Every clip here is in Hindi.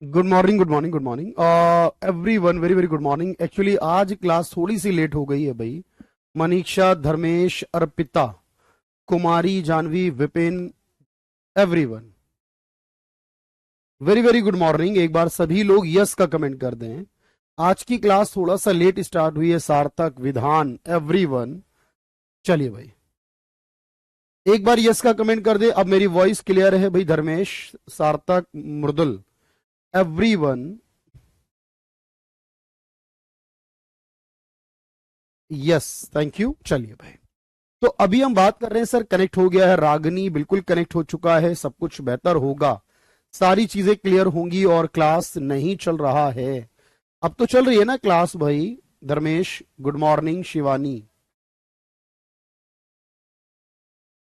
Good morning good morning good morning everyone, very very good morning. Actually आज क्लास थोड़ी सी लेट हो गई है भाई। Manisha, Dharmesh, Arpita, Kumari, Janvi, Vipin, everyone, very very good morning. एक बार सभी लोग यस का कमेंट कर दें। आज की क्लास थोड़ा सा लेट स्टार्ट हुई है। सार्थक, विधान, एवरीवन, चलिए भाई एक बार यस का कमेंट कर दे। अब मेरी वॉइस क्लियर है भाई? धर्मेश, सार्थक, मृदुल, एवरीवन, यस, थैंक यू। चलिए भाई, तो अभी हम बात कर रहे हैं सर, कनेक्ट हो गया है रागनी, बिल्कुल कनेक्ट हो चुका है, सब कुछ बेहतर होगा, सारी चीजें क्लियर होंगी और क्लास नहीं चल रहा है। अब तो चल रही है ना क्लास भाई? Dharmesh, good morning. शिवानी,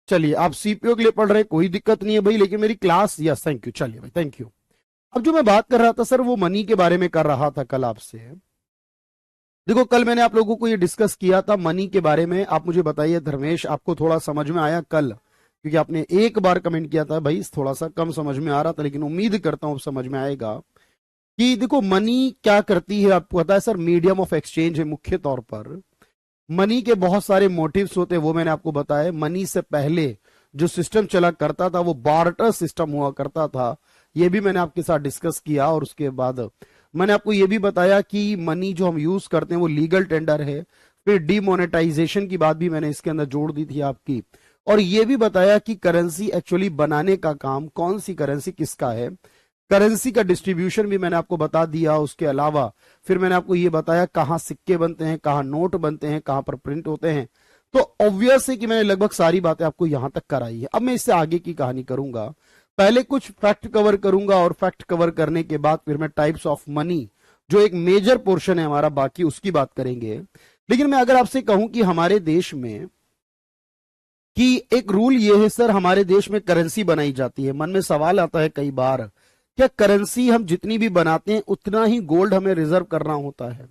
चलिए आप सीपीओ के लिए पढ़ रहे हैं, कोई दिक्कत नहीं है भाई, लेकिन मेरी क्लास, यस थैंक यू। चलिए भाई, थैंक यू। अब जो मैं बात कर रहा था सर, वो मनी के बारे में कर रहा था कल आपसे। देखो, कल मैंने आप लोगों को ये डिस्कस किया था मनी के बारे में। आप मुझे बताइए धर्मेश, आपको थोड़ा समझ में आया कल? क्योंकि आपने एक बार कमेंट किया था भाई थोड़ा सा कम समझ में आ रहा था, लेकिन उम्मीद करता हूं समझ में आएगा। कि देखो, मनी क्या करती है आपको पता है सर? मीडियम ऑफ एक्सचेंज है मुख्य तौर पर। मनी के बहुत सारे मोटिव्स होते हैं, वो मैंने आपको बताया। मनी से पहले जो सिस्टम चला करता था वो बार्टर सिस्टम हुआ करता था, ये भी मैंने आपके साथ डिस्कस किया। और उसके बाद मैंने आपको ये भी बताया कि मनी जो हम यूज करते हैं वो लीगल टेंडर है। फिर डीमोनेटाइजेशन की बात भी मैंने इसके अंदर जोड़ दी थी आपकी। और ये भी बताया कि करेंसी एक्चुअली बनाने का काम, कौन सी करेंसी किसका है, करेंसी का डिस्ट्रीब्यूशन भी मैंने आपको बता दिया। उसके अलावा फिर मैंने आपको ये बताया कहां सिक्के बनते हैं, कहां नोट बनते हैं, कहां पर प्रिंट होते हैं। तो ऑब्वियस है कि मैंने लगभग सारी बातें आपको यहां तक कराई है। अब मैं इससे आगे की कहानी करूंगा। पहले कुछ फैक्ट कवर करूंगा और फैक्ट कवर करने के बाद फिर मैं टाइप्स ऑफ मनी, जो एक मेजर पोर्शन है हमारा बाकी, उसकी बात करेंगे। लेकिन मैं अगर आपसे कहूं कि हमारे देश में कि एक रूल ये है सर, हमारे देश में करेंसी बनाई जाती है, मन में सवाल आता है कई बार, क्या करेंसी हम जितनी भी बनाते हैं उतना ही गोल्ड हमें रिजर्व करना होता है?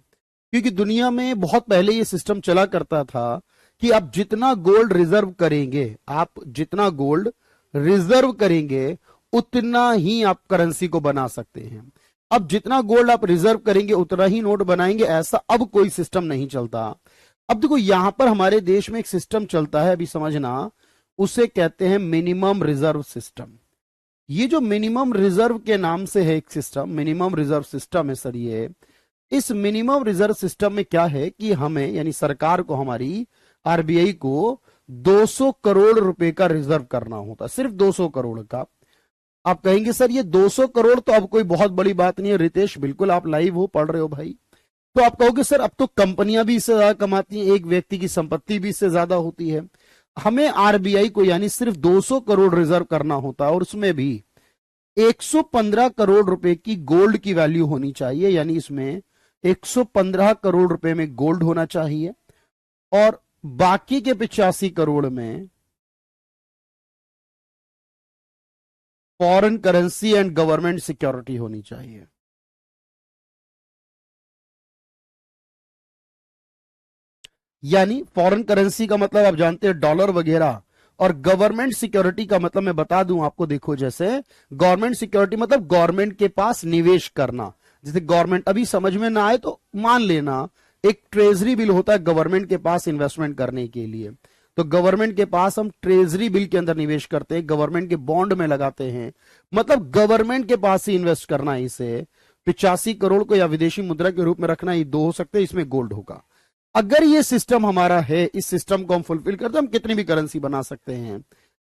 क्योंकि दुनिया में बहुत पहले ये सिस्टम चला करता था कि आप जितना गोल्ड रिजर्व करेंगे, आप जितना गोल्ड रिजर्व करेंगे उतना ही आप करेंसी को बना सकते हैं। अब जितना गोल्ड आप रिजर्व करेंगे उतना ही नोट बनाएंगे, ऐसा अब कोई सिस्टम नहीं चलता। अब देखो, यहां पर हमारे देश में एक सिस्टम चलता है, अभी समझना, उसे कहते हैं मिनिमम रिजर्व सिस्टम। ये जो मिनिमम रिजर्व के नाम से है एक सिस्टम, मिनिमम रिजर्व सिस्टम है सर ये। इस मिनिमम रिजर्व सिस्टम में क्या है कि हमें, यानी सरकार को, हमारी आरबीआई को 200 करोड़ रुपए का रिजर्व करना होता, सिर्फ 200 करोड़ का। आप कहेंगे सर ये 200 करोड़ तो अब कोई बहुत बड़ी बात नहीं है। रितेश, बिल्कुल आप लाइव हो, पढ़ रहे हो भाई। तो आप कहोगे सर अब तो कंपनियां भी इससे ज्यादा कमाती हैं, एक व्यक्ति की संपत्ति भी इससे ज्यादा होती है। हमें आरबीआई को यानी सिर्फ 200 करोड़ रिजर्व करना होता है, और उसमें भी 115 करोड़ रुपए की गोल्ड की वैल्यू होनी चाहिए, यानी इसमें 115 करोड़ रुपए में गोल्ड होना चाहिए। और बाकी के 85 करोड़ में foreign currency and government security होनी चाहिए। यानी फॉरेन करेंसी का मतलब आप जानते हैं डॉलर वगैरह, और गवर्नमेंट सिक्योरिटी का मतलब मैं बता दूं आपको, देखो जैसे गवर्नमेंट सिक्योरिटी मतलब गवर्नमेंट के पास निवेश करना। जैसे गवर्नमेंट, अभी समझ में ना आए तो मान लेना, एक ट्रेजरी बिल होता है गवर्नमेंट के पास इन्वेस्टमेंट करने के लिए। तो गवर्नमेंट के पास हम ट्रेजरी बिल के अंदर निवेश करते हैं, गवर्नमेंट के बॉन्ड में लगाते हैं, मतलब गवर्नमेंट के पास ही इन्वेस्ट करना है इसे। 85 करोड़ को या विदेशी मुद्रा के रूप में रखना, ये दो हो सकते हैं, इसमें गोल्ड होगा। अगर ये सिस्टम हमारा है, इस सिस्टम को हम फुलफिल करते हैं, हम कितनी भी करेंसी बना सकते हैं।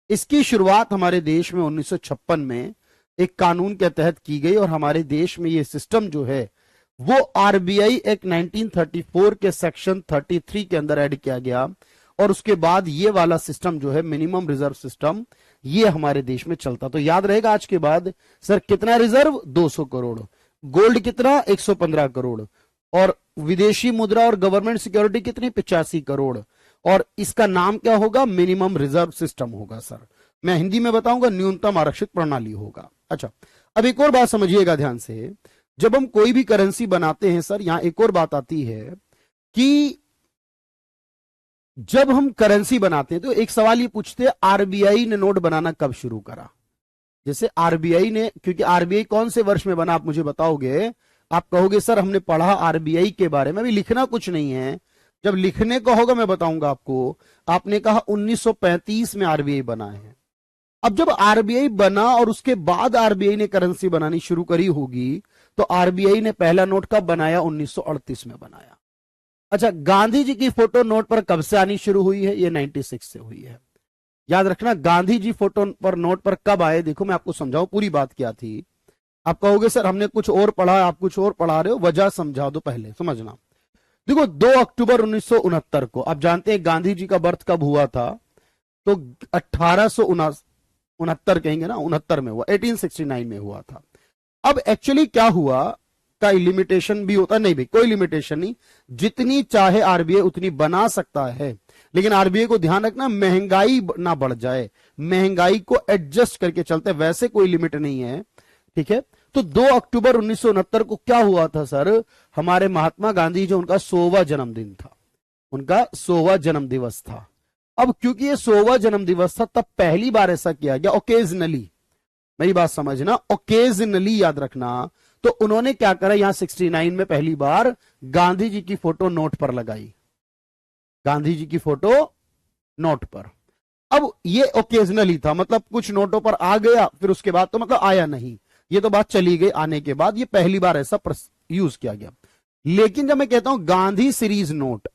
इसकी शुरुआत हमारे देश में 1956 में एक कानून के तहत की गई, और हमारे देश में ये सिस्टम जो है वो आरबीआई एक्ट 1934 के सेक्शन 33 के अंदर ऐड किया गया। और उसके बाद ये वाला सिस्टम जो है मिनिमम रिजर्व सिस्टम, ये हमारे देश में चलता। तो याद रहेगा आज के बाद, सर कितना रिजर्व? 200 करोड़। गोल्ड कितना? 115 करोड़। और विदेशी मुद्रा और गवर्नमेंट सिक्योरिटी कितनी? 85 करोड़। और इसका नाम क्या होगा? मिनिमम रिजर्व सिस्टम होगा सर। मैं हिंदी में बताऊंगा, न्यूनतम आरक्षित प्रणाली होगा। अच्छा, अब एक और बात समझिएगा ध्यान से। जब हम कोई भी करेंसी बनाते हैं सर, यहां एक और बात आती है कि जब हम करेंसी बनाते हैं तो एक सवाल ये पूछते हैं, आरबीआई ने नोट बनाना कब शुरू करा? जैसे आरबीआई ने, क्योंकि आरबीआई कौन से वर्ष में बना आप मुझे बताओगे, आप कहोगे सर हमने पढ़ा आरबीआई के बारे में, अभी लिखना कुछ नहीं है, जब लिखने का होगा मैं बताऊंगा आपको। आपने कहा 1935 में आरबीआई बना है। अब जब आरबीआई बना और उसके बाद आरबीआई ने करेंसी बनानी शुरू करी होगी, तो आरबीआई ने पहला नोट कब बनाया? 1938 में बनाया। अच्छा, गांधी जी की फोटो नोट पर कब से आनी शुरू हुई है? ये 96 से हुई है। याद रखना, गांधी जी फोटो पर नोट पर कब आए? देखो मैं आपको समझाऊं पूरी बात क्या थी। आप कहोगे सर हमने कुछ और पढ़ा, आप कुछ और पढ़ा रहे हो, वजह समझा दो पहले, समझना। देखो 2 अक्टूबर 1969 को, आप जानते हैं गांधी जी का बर्थ कब हुआ था? तो 1869 कहेंगे ना, 69 में हुआ, 1869 में हुआ था। अब एक्चुअली क्या हुआ का लिमिटेशन भी होता नहीं भाई, कोई लिमिटेशन नहीं, जितनी चाहे आरबीआई उतनी बना सकता है, लेकिन आरबीआई को ध्यान रखना महंगाई ना बढ़ जाए, महंगाई को एडजस्ट करके चलते, वैसे कोई लिमिट नहीं है, ठीक है। तो 2 अक्टूबर 1969 को क्या हुआ था सर? हमारे महात्मा गांधी जो, उनका 100वां जन्मदिन था, उनका 100वां जन्म दिवस था। अब क्योंकि ये 100वां जन्म दिवस था, तब पहली बार ऐसा किया गया, ओकेजनली, मेरी बात समझना, ओकेजनली याद रखना। तो उन्होंने क्या करा, यहां 69 में पहली बार गांधी जी की फोटो नोट पर लगाई, गांधी जी की फोटो नोट पर। अब ये ओकेजनली था, मतलब कुछ नोटों पर आ गया, फिर उसके बाद तो मतलब आया नहीं, ये तो बात चली गई आने के बाद, ये पहली बार ऐसा यूज किया गया। लेकिन जब मैं कहता हूं गांधी सीरीज नोट,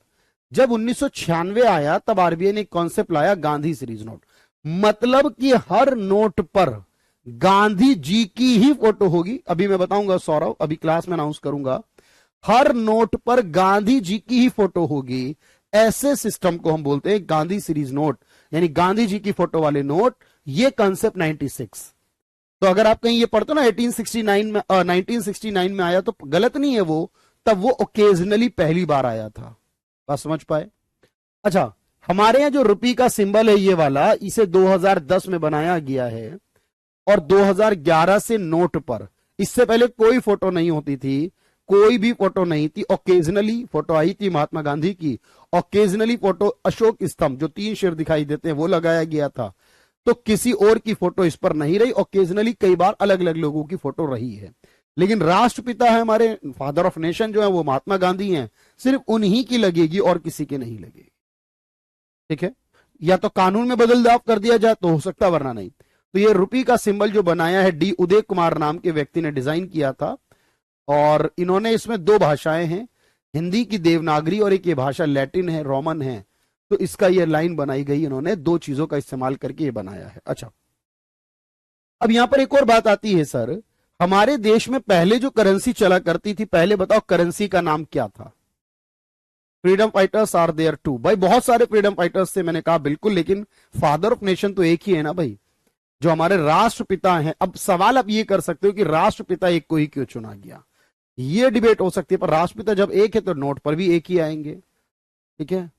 जब 1996 आया तब आरबीआई ने एक कॉन्सेप्ट लाया, गांधी सीरीज नोट, मतलब कि हर नोट पर गांधी जी की ही फोटो होगी। अभी मैं बताऊंगा सौरभ, अभी क्लास में अनाउंस करूंगा, हर नोट पर गांधी जी की ही फोटो होगी। ऐसे सिस्टम को हम बोलते हैं गांधी सीरीज नोट, यानी गांधी जी की फोटो वाले नोट। ये कंसेप्ट 96, तो अगर आप कहीं ये पढ़ते हो ना 1969 में आया, तो गलत नहीं है वो, तब वो ओकेजनली पहली बार आया था, बात समझ पाए? अच्छा, हमारे यहां जो रुपये का सिंबल है ये वाला, इसे 2010 में बनाया गया है, और 2011 से नोट पर, इससे पहले कोई फोटो नहीं होती थी, कोई भी फोटो नहीं थी, ओकेजनली फोटो आई थी महात्मा गांधी की, ओकेजनली फोटो अशोक स्तंभ जो 3 शेर दिखाई देते हैं वो लगाया गया था, तो किसी और की फोटो इस पर नहीं रही। ओकेजनली कई बार अलग अलग लोगों की फोटो रही है, लेकिन राष्ट्रपिता है हमारे, फादर ऑफ नेशन जो है वो महात्मा गांधी हैं, सिर्फ उन्हीं की लगेगी और किसी के नहीं लगेगी, ठीक है। या तो कानून में बदलाव कर दिया जाए तो हो सकता, वरना नहीं। तो ये रुपये का सिंबल जो बनाया है, डी उदय कुमार नाम के व्यक्ति ने डिजाइन किया था, और इन्होंने इसमें 2 भाषाएं हैं, हिंदी की देवनागरी और एक ये भाषा लैटिन है, रोमन है, तो इसका ये लाइन बनाई गई, इन्होंने 2 चीजों का इस्तेमाल करके ये बनाया है। अच्छा, अब यहां पर एक और बात आती है सर, हमारे देश में पहले जो करेंसी चला करती थी, पहले बताओ करेंसी का नाम क्या था? Freedom fighters are there too, भाई बहुत सारे फ्रीडम फाइटर्स थे, मैंने कहा बिल्कुल, लेकिन फादर ऑफ नेशन तो एक ही है ना भाई, जो हमारे राष्ट्रपिता हैं। अब सवाल आप ये कर सकते हो कि राष्ट्रपिता एक को ही क्यों चुना गया, ये डिबेट हो सकती है, पर राष्ट्रपिता जब एक है तो नोट पर भी एक ही आएंगे, ठीक है।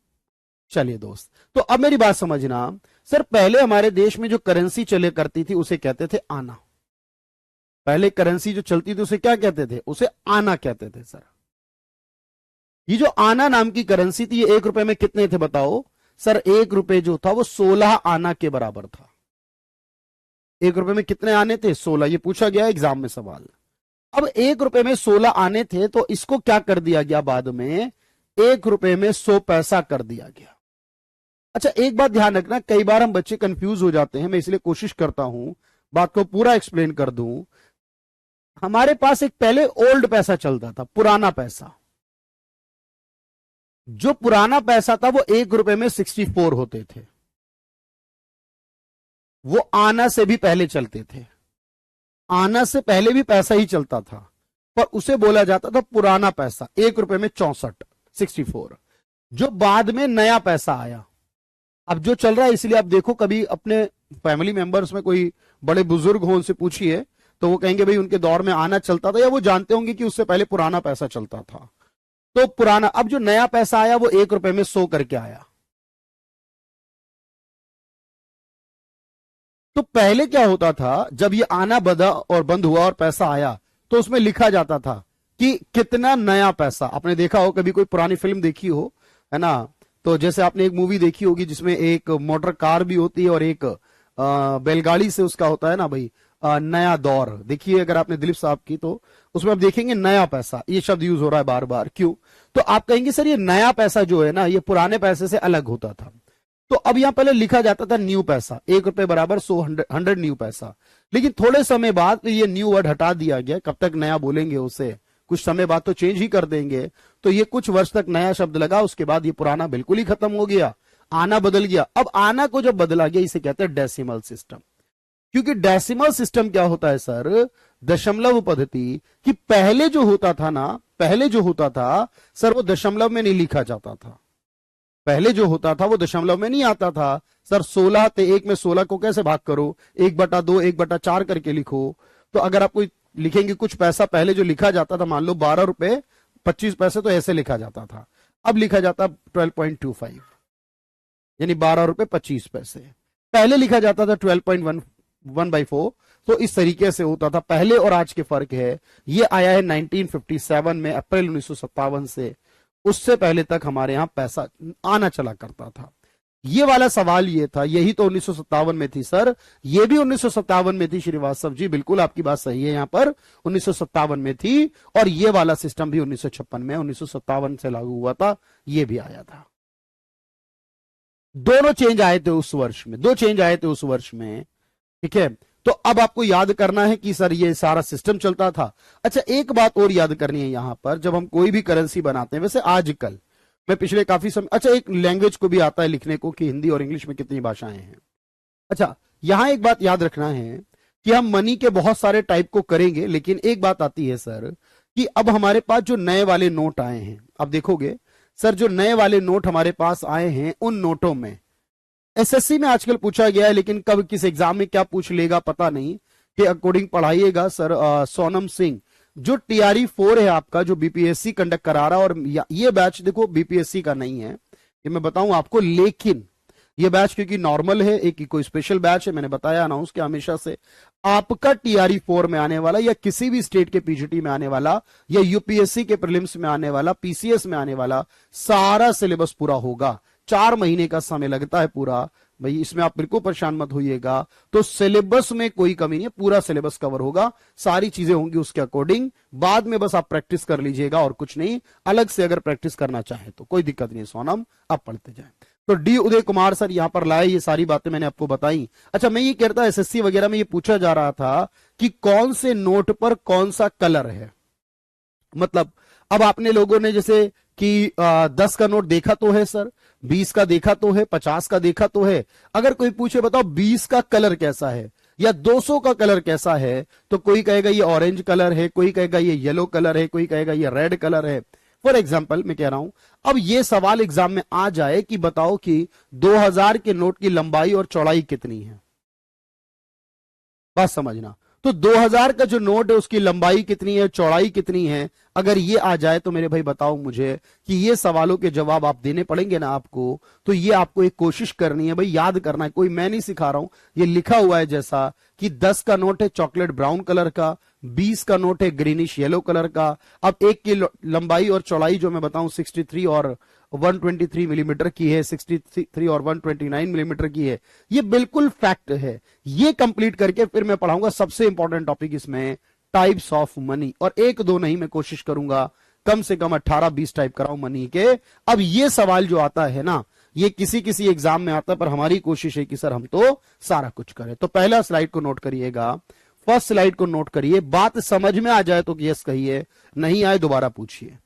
चलिए दोस्त, तो अब मेरी बात समझना सर, पहले हमारे देश में जो करेंसी चले करती थी उसे कहते थे आना। पहले करेंसी जो चलती थी उसे क्या कहते थे? उसे आना कहते थे सर। ये जो आना नाम की करेंसी थी, ये 1 रुपए में कितने थे बताओ सर? 1 रुपए जो था वो 16 आना के बराबर था। 1 रुपए में कितने आने थे? 16, ये पूछा गया एग्जाम में सवाल। अब 1 रुपए में 16 आने थे, तो इसको क्या कर दिया गया बाद में? 1 रुपए में 100 पैसा कर दिया गया। अच्छा, एक बात ध्यान रखना, कई बार हम बच्चे कंफ्यूज हो जाते हैं, मैं इसलिए कोशिश करता हूं बात को पूरा एक्सप्लेन कर दूं। हमारे पास एक पहले ओल्ड पैसा चलता था, पुराना पैसा। जो पुराना पैसा था वो 1 रुपए में 64 होते थे, वो आना से भी पहले चलते थे। आना से पहले भी पैसा ही चलता था, पर उसे बोला जाता था पुराना पैसा। 1 रुपए में 64। जो बाद में नया पैसा आया, अब जो चल रहा है, इसलिए आप देखो कभी अपने फैमिली मेंबर्स में कोई बड़े बुजुर्ग हो, उनसे पूछिए तो वो कहेंगे भाई उनके दौर में आना चलता था, या वो जानते होंगे कि उससे पहले पुराना पैसा चलता था। तो पुराना, अब जो नया पैसा आया वो 1 रुपए में 100 करके आया। तो पहले क्या होता था, जब ये आना बंधा और बंद हुआ और पैसा आया, तो उसमें लिखा जाता था कि कितना नया पैसा। आपने देखा हो, कभी कोई पुरानी फिल्म देखी हो, है ना, तो जैसे आपने एक मूवी देखी होगी जिसमें एक मोटर कार भी होती है और एक बैलगाड़ी से उसका होता है ना भाई, नया दौर। देखिए अगर आपने दिलीप साहब की तो उसमें आप देखेंगे नया पैसा, ये शब्द यूज हो रहा है बार बार, क्यों? तो आप कहेंगे सर ये नया पैसा जो है ना ये पुराने पैसे से अलग होता था। तो अब यहां पहले लिखा जाता था न्यू पैसा, 1 रुपए बराबर 100, 100 न्यू पैसा। लेकिन थोड़े समय बाद ये न्यू वर्ड हटा दिया गया, कब तक नया बोलेंगे उसे, कुछ समय बाद तो चेंज ही कर देंगे। तो ये कुछ वर्ष तक नया शब्द लगा, उसके बाद ये पुराना बिल्कुल ही खत्म हो गया, आना बदल गया। अब आना को जब बदला गया इसे कहते हैं डेसिमल सिस्टम। क्योंकि डेसिमल सिस्टम क्या होता है सर, दशमलव पद्धति, कि पहले जो होता था ना, पहले जो होता था सर वो दशमलव में नहीं लिखा जाता था। पहले जो होता था वो दशमलव में नहीं आता था सर। 16 ते 1 में 16 को कैसे भाग करो, 1/2 1/4 करके लिखो। तो अगर आप कोई लिखेंगे कुछ पैसा पहले जो लिखा जाता था, मान लो 12 रुपए 25 पैसे, तो ऐसे लिखा जाता था। अब लिखा जाता 12.25, यानी 12 रुपए 25 पैसे। पहले लिखा जाता था 12.1/4। तो इस तरीके से होता था, पहले और आज के फर्क है। ये आया है 1957 में, अप्रैल 1957 से। उससे पहले तक हमारे यहां पैसा आना चला करता था। ये वाला सवाल ये था, यही तो 1957 में थी सर, ये भी 1957 में थी श्रीवास्तव जी, बिल्कुल आपकी बात सही है, यहां पर 1957 में थी। और ये वाला सिस्टम भी 1956 में 1957 से लागू हुआ था, ये भी आया था। दोनों चेंज आए थे उस वर्ष में, दो चेंज आए थे उस वर्ष में, ठीक है। तो अब आपको याद करना है कि सर ये सारा सिस्टम चलता था। अच्छा एक बात और याद करनी है यहां पर, जब हम कोई भी करेंसी बनाते हैं, वैसे आजकल मैं पिछले काफी समय, अच्छा एक लैंग्वेज को भी आता है लिखने को कि हिंदी और इंग्लिश में कितनी भाषाएं हैं। अच्छा यहां एक बात याद रखना है कि हम मनी के बहुत सारे टाइप को करेंगे, लेकिन एक बात आती है सर कि अब हमारे पास जो नए वाले नोट आए हैं, अब देखोगे सर जो नए वाले नोट हमारे पास आए हैं, उन नोटों में एसएससी में आजकल पूछा गया है, लेकिन कब किस एग्जाम में क्या पूछ लेगा पता नहीं, के अकॉर्डिंग पढ़ाइएगा सर। सोनम सिंह जो टीआरई 4 है आपका, जो बीपीएससी कंडक्ट करा रहा है, और ये बैच देखो बीपीएससी का नहीं है, ये मैं बताऊं आपको, लेकिन ये बैच क्योंकि नॉर्मल है, एक कोई स्पेशल बैच है, मैंने बताया अनाउंस किया हमेशा से। आपका टीआरई 4 में आने वाला, या किसी भी स्टेट के पीजीटी में आने वाला, या यूपीएससी के प्रीलिम्स में आने वाला, पीसीएस में आने वाला, सारा सिलेबस पूरा होगा। 4 महीने का समय लगता है पूरा भाई, इसमें आप बिल्कुल परेशान मत होइएगा। तो सिलेबस में कोई कमी नहीं है, पूरा सिलेबस कवर होगा, सारी चीजें होंगी उसके अकॉर्डिंग। बाद में बस आप प्रैक्टिस कर लीजिएगा और कुछ नहीं, अलग से अगर प्रैक्टिस करना चाहे तो कोई दिक्कत नहीं है सोनम, आप पढ़ते जाए। तो डी उदय कुमार सर यहां पर लाए, ये सारी बातें मैंने आपको बताई। अच्छा मैं ये कहता एसएससी वगैरह में ये पूछा जा रहा था कि कौन से नोट पर कौन सा कलर है। मतलब अब आपने लोगों ने जैसे कि 10 का नोट देखा तो है सर, 20 का देखा तो है, 50 का देखा तो है। अगर कोई पूछे बताओ 20 का कलर कैसा है या 200 का कलर कैसा है, तो कोई कहेगा ये ऑरेंज कलर है, कोई कहेगा ये येलो कलर है, कोई कहेगा ये रेड कलर है। फॉर एग्जाम्पल मैं कह रहा हूं, अब ये सवाल एग्जाम में आ जाए कि बताओ कि 2000 के नोट की लंबाई और चौड़ाई कितनी है, बात समझना। तो 2000 का जो नोट है उसकी लंबाई कितनी है, चौड़ाई कितनी है, अगर ये आ जाए तो मेरे भाई बताओ मुझे कि ये सवालों के जवाब आप देने पड़ेंगे ना आपको। तो ये आपको एक कोशिश करनी है भाई, याद करना है, कोई मैं नहीं सिखा रहा हूं, ये लिखा हुआ है जैसा कि 10 का नोट है चॉकलेट ब्राउन कलर का, 20 का नोट है ग्रीनिश येलो कलर का। अब एक की लंबाई और चौड़ाई जो मैं बताऊं 63 और 123 मिलीमीटर की है, 63 और 129 मिलीमीटर की है, ये बिल्कुल फैक्ट है। ये कंप्लीट करके फिर मैं पढ़ाऊंगा सबसे इंपॉर्टेंट टॉपिक इसमें, टाइप्स ऑफ मनी। और एक दो नहीं, मैं कोशिश करूंगा कम से कम 18-20 टाइप कराऊं मनी के। अब ये सवाल जो आता है ना, ये किसी किसी एग्जाम में आता है, पर हमारी कोशिश है कि सर हम तो सारा कुछ करें। तो पहला स्लाइड को नोट करिएगा, फर्स्ट स्लाइड को नोट करिए, बात समझ में आ जाए तो यस कहिए, नहीं आए दोबारा पूछिए।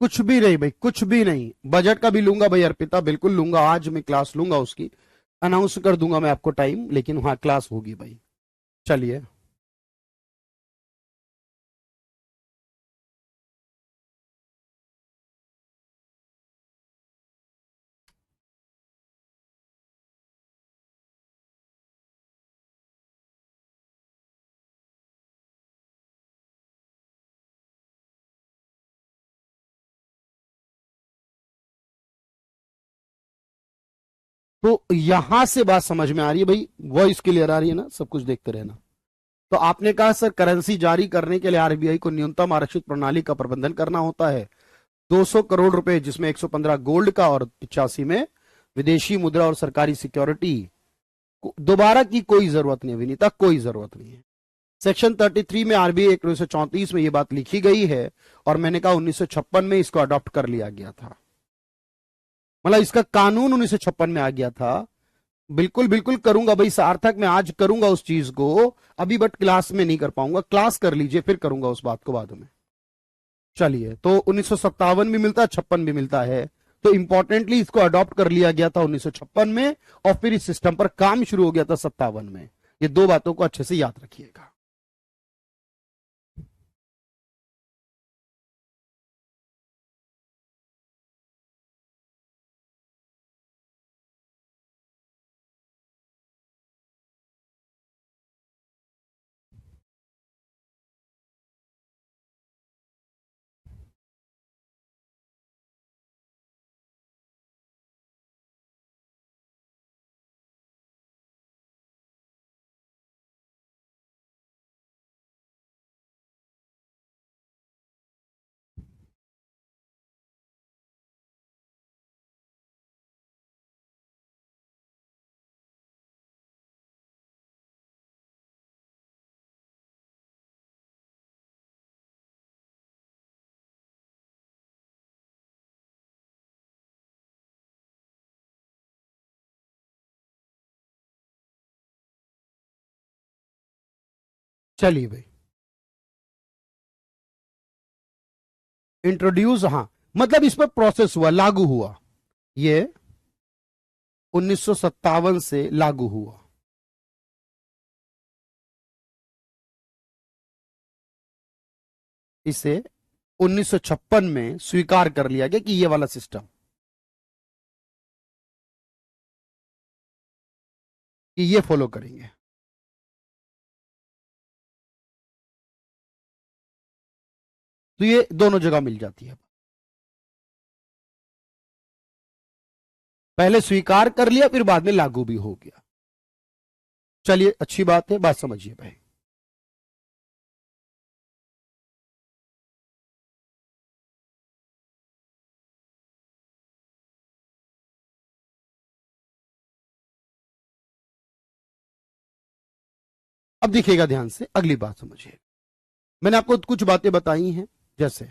कुछ भी नहीं भाई, कुछ भी नहीं, बजट का भी लूंगा भाई अर्पिता, बिल्कुल लूंगा, आज मैं क्लास लूंगा उसकी, अनाउंस कर दूंगा मैं आपको टाइम, लेकिन वहां क्लास होगी भाई। चलिए। तो यहां से बात समझ में आ रही है भाई, वॉइस क्लियर आ रही है ना, सब कुछ देखते रहना। तो आपने कहा सर करेंसी जारी करने के लिए आरबीआई को न्यूनतम आरक्षित प्रणाली का प्रबंधन करना होता है, 200 करोड़ रुपए जिसमें 115 गोल्ड का और 85 में विदेशी मुद्रा और सरकारी सिक्योरिटी। दोबारा की कोई जरूरत नहीं विनीता, कोई जरूरत नहीं है। सेक्शन 33 में आरबीआई एक्ट 1934 में यह बात लिखी गई है और मैंने कहा 1956 में इसको अडॉप्ट कर लिया गया था, मतलब इसका कानून 1956 में आ गया था। बिल्कुल बिल्कुल करूंगा भाई सार्थक, मैं आज करूंगा उस चीज को अभी, बट क्लास में नहीं कर पाऊंगा, क्लास कर लीजिए फिर करूंगा उस बात को बाद में। चलिए, तो 1957 भी मिलता है, 56 भी मिलता है, तो इंपॉर्टेंटली इसको अडॉप्ट कर लिया गया था 1956 में और फिर इस सिस्टम पर काम शुरू हो गया था 57 में। ये दो बातों को अच्छे से याद रखिएगा। चलिए भाई, इंट्रोड्यूस, हाँ मतलब इस पर प्रोसेस हुआ, लागू हुआ, ये 1957 से लागू हुआ। इसे 1956 में स्वीकार कर लिया गया कि ये वाला सिस्टम, कि ये फॉलो करेंगे। तो ये दोनों जगह मिल जाती है, पहले स्वीकार कर लिया फिर बाद में लागू भी हो गया। चलिए अच्छी बात है, बात समझिए भाई। अब देखिएगा ध्यान से, अगली बात समझिए। मैंने आपको कुछ बातें बताई हैं, जैसे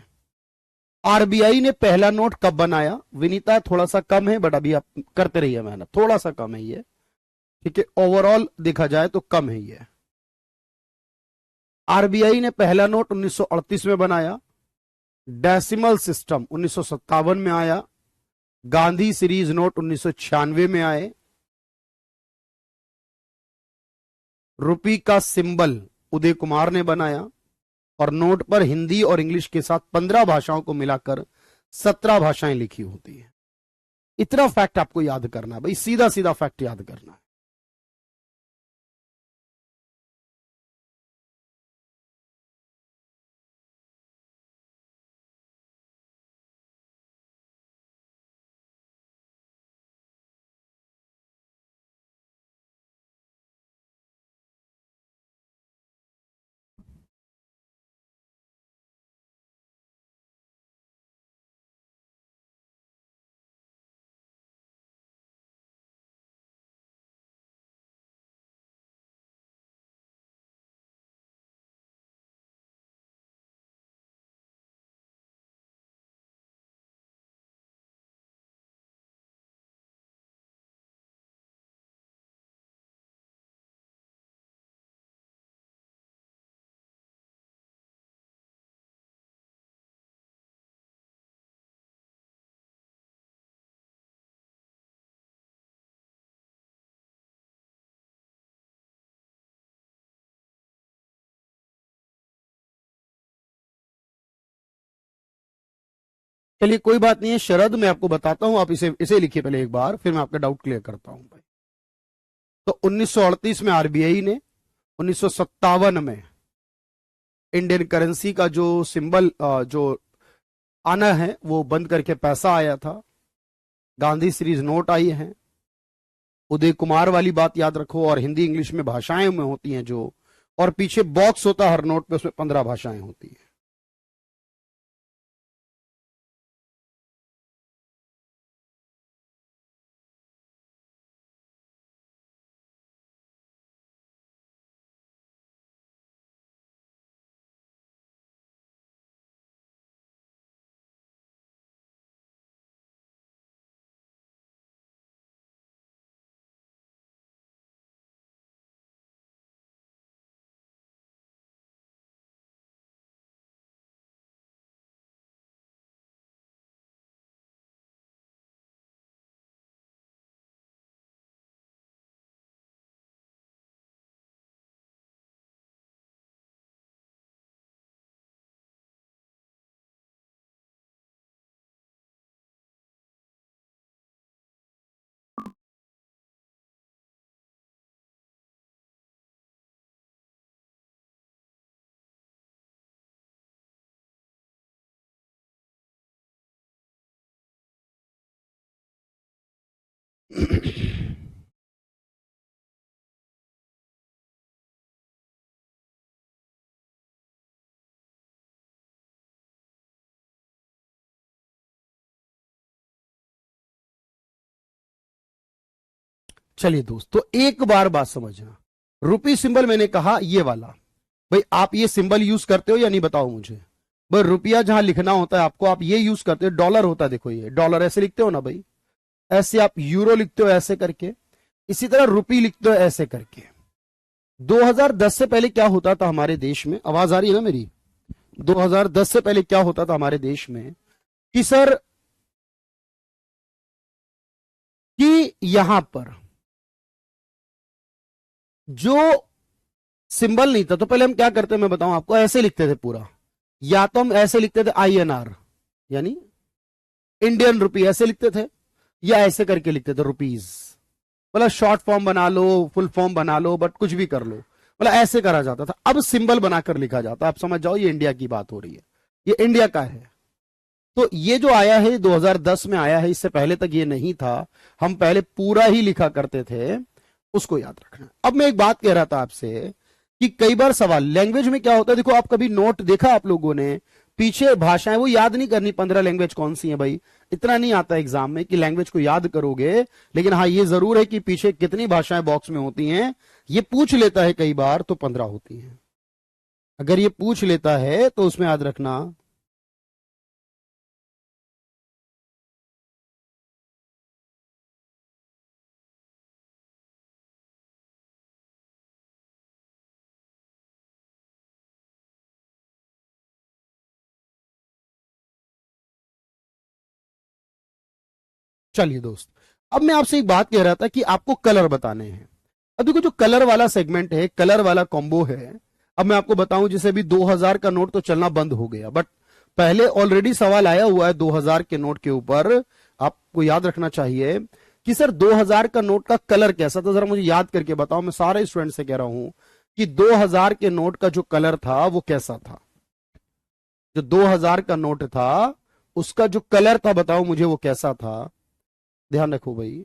आरबीआई ने पहला नोट कब बनाया, विनीता थोड़ा सा कम है बट अभी आप करते रहिए मेहनत, थोड़ा सा कम है ये, ठीक है, ओवरऑल देखा जाए तो कम है ये। आरबीआई ने पहला नोट 1938 में बनाया, डेसिमल सिस्टम 1957 में आया, गांधी सीरीज नोट 1996 में आए, रुपी का सिंबल उदय कुमार ने बनाया और नोट पर हिंदी और इंग्लिश के साथ 15 भाषाओं को मिलाकर 17 भाषाएं लिखी होती है। इतना फैक्ट आपको याद करना है भाई, सीधा सीधा फैक्ट याद करना है। चलिए कोई बात नहीं है शरद, मैं आपको बताता हूं, आप इसे इसे लिखिए पहले एक बार, फिर मैं आपका डाउट क्लियर करता हूं भाई। तो 1938 में आरबीआई ने, 1957 में इंडियन करेंसी का जो सिंबल जो आना है वो बंद करके पैसा आया था, गांधी सीरीज नोट आई है, उदय कुमार वाली बात याद रखो, और हिंदी इंग्लिश में भाषाएं में होती हैं जो, और पीछे बॉक्स होता है हर नोट पे, उसमें 15 भाषाएं होती हैं। चलिए दोस्त, तो एक बार बात समझना, रुपी सिंबल मैंने कहा ये वाला, भाई आप ये सिंबल यूज करते हो या नहीं बताओ मुझे। भाई रुपया जहां लिखना होता है आपको, आप ये यूज करते हो। डॉलर होता है, देखो ये डॉलर ऐसे लिखते हो ना भाई, ऐसे आप यूरो लिखते हो ऐसे करके, इसी तरह रुपी लिखते हो ऐसे करके। 2010 से पहले क्या होता था हमारे देश में, आवाज आ रही है ना मेरी? 2010 से पहले क्या होता था हमारे देश में कि सर, कि यहां पर जो सिंबल नहीं था, तो पहले हम क्या करते, मैं बताऊं आपको, ऐसे लिखते थे पूरा। या तो हम ऐसे लिखते थे INR यानी इंडियन रुपी, ऐसे लिखते थे, या ऐसे करके लिखते थे रुपीज। मतलब शॉर्ट फॉर्म बना लो, फुल फॉर्म बना लो, बट कुछ भी कर लो, मतलब ऐसे करा जाता था। अब सिंबल बनाकर लिखा जाता है। आप समझ जाओ, ये इंडिया की बात हो रही है, ये इंडिया का है। तो ये जो आया है 2010 में आया है, इससे पहले तक ये नहीं था। हम पहले पूरा ही लिखा करते थे, उसको याद रखना। अब मैं एक बात कह रहा था आपसे कि कई बार सवाल लैंग्वेज में क्या होता है, देखो आप कभी नोट देखा आप लोगों ने, पीछे भाषाएं वो याद नहीं करनी 15 लैंग्वेज कौन सी है भाई, इतना नहीं आता एग्जाम में कि लैंग्वेज को याद करोगे। लेकिन हाँ ये जरूर है कि पीछे कितनी भाषाएं बॉक्स में होती हैं, ये पूछ लेता है कई बार, तो 15 होती हैं। अगर ये पूछ लेता है तो उसमें याद रखना। चलिए दोस्त, अब मैं आपसे एक बात कह रहा था कि आपको कलर बताने हैं। अब देखो जो कलर वाला सेगमेंट है, कलर वाला कॉम्बो है, अब मैं आपको बताऊं, जैसे अभी 2000 का नोट तो चलना बंद हो गया, बट पहले ऑलरेडी सवाल आया हुआ है 2000 के नोट के ऊपर। आपको याद रखना चाहिए कि सर 2000 का नोट का कलर कैसा था, जरा मुझे याद करके बताओ। मैं सारे स्टूडेंट से कह रहा हूं कि 2000 के नोट का जो कलर था वो कैसा था। जो 2000 का नोट था उसका जो कलर था, बताओ मुझे वो कैसा था, ध्यान रखो भाई।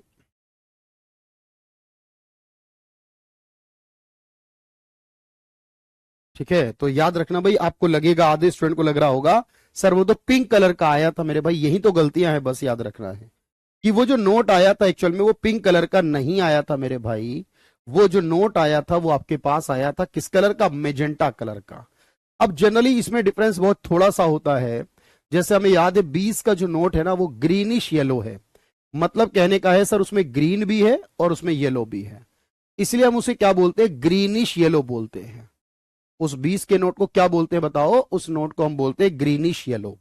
ठीक है, तो याद रखना भाई, आपको लगेगा, आधे स्टूडेंट को लग रहा होगा सर वो तो पिंक कलर का आया था मेरे भाई, यही तो गलतियां हैं, बस याद रखना है कि वो जो नोट आया था एक्चुअल में वो पिंक कलर का नहीं आया था मेरे भाई। वो जो नोट आया था वो आपके पास आया था किस कलर का, मेजेंटा कलर का। अब जनरली इसमें डिफरेंस बहुत थोड़ा सा होता है। जैसे हमें याद है 20 का जो नोट है ना वो ग्रीनिश येलो है, मतलब कहने का है सर उसमें ग्रीन भी है और उसमें येलो भी है, इसलिए हम उसे क्या बोलते हैं, ग्रीनिश येलो बोलते हैं। उस 20 के नोट को क्या बोलते हैं बताओ, उस नोट को हम बोलते हैं ग्रीनिश येलो।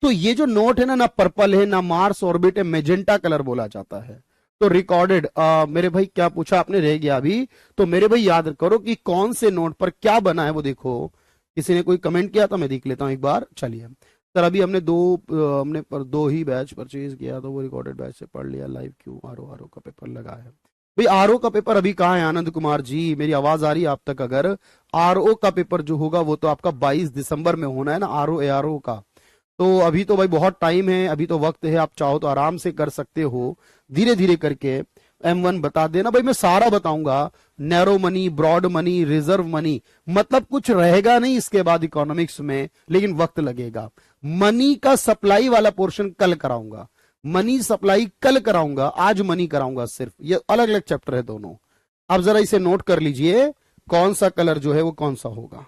तो ये जो नोट है ना, ना पर्पल है ना मार्स ऑर्बिट है, मेजेंटा कलर बोला जाता है। तो रिकॉर्डेड, मेरे भाई क्या पूछा आपने, रह गया अभी, तो मेरे भाई याद करो कि कौन से नोट पर क्या बना है वो देखो। किसी ने कोई कमेंट किया था, मैं देख लेता हूं एक बार। चलिए सर, अभी हमने हमने दो ही बैच परचेज किया, तो वो रिकॉर्डेड बैच से पढ़ लिया। लाइव क्यों, आर ओ का पेपर लगा है भाई, आर ओ का पेपर अभी कहाँ है आनंद कुमार जी, मेरी आवाज आ रही है आप तक? अगर आर ओ का पेपर जो होगा वो तो आपका 22 दिसंबर में होना है ना, R O A R O का। तो अभी तो भाई बहुत टाइम है, अभी तो वक्त है, आप चाहो तो आराम से कर सकते हो, धीरे धीरे करके। M1 बता देना भाई, मैं सारा बताऊंगा। Narrow money, broad money, reserve money, मतलब कुछ रहेगा नहीं इसके बाद इकोनॉमिक्स में, लेकिन वक्त लगेगा। मनी का सप्लाई वाला पोर्शन कल कराऊंगा, मनी सप्लाई कल कराऊंगा, आज मनी कराऊंगा सिर्फ। ये अलग अलग चैप्टर है दोनों। आप जरा इसे नोट कर लीजिए, कौन सा कलर जो है वो कौन सा होगा।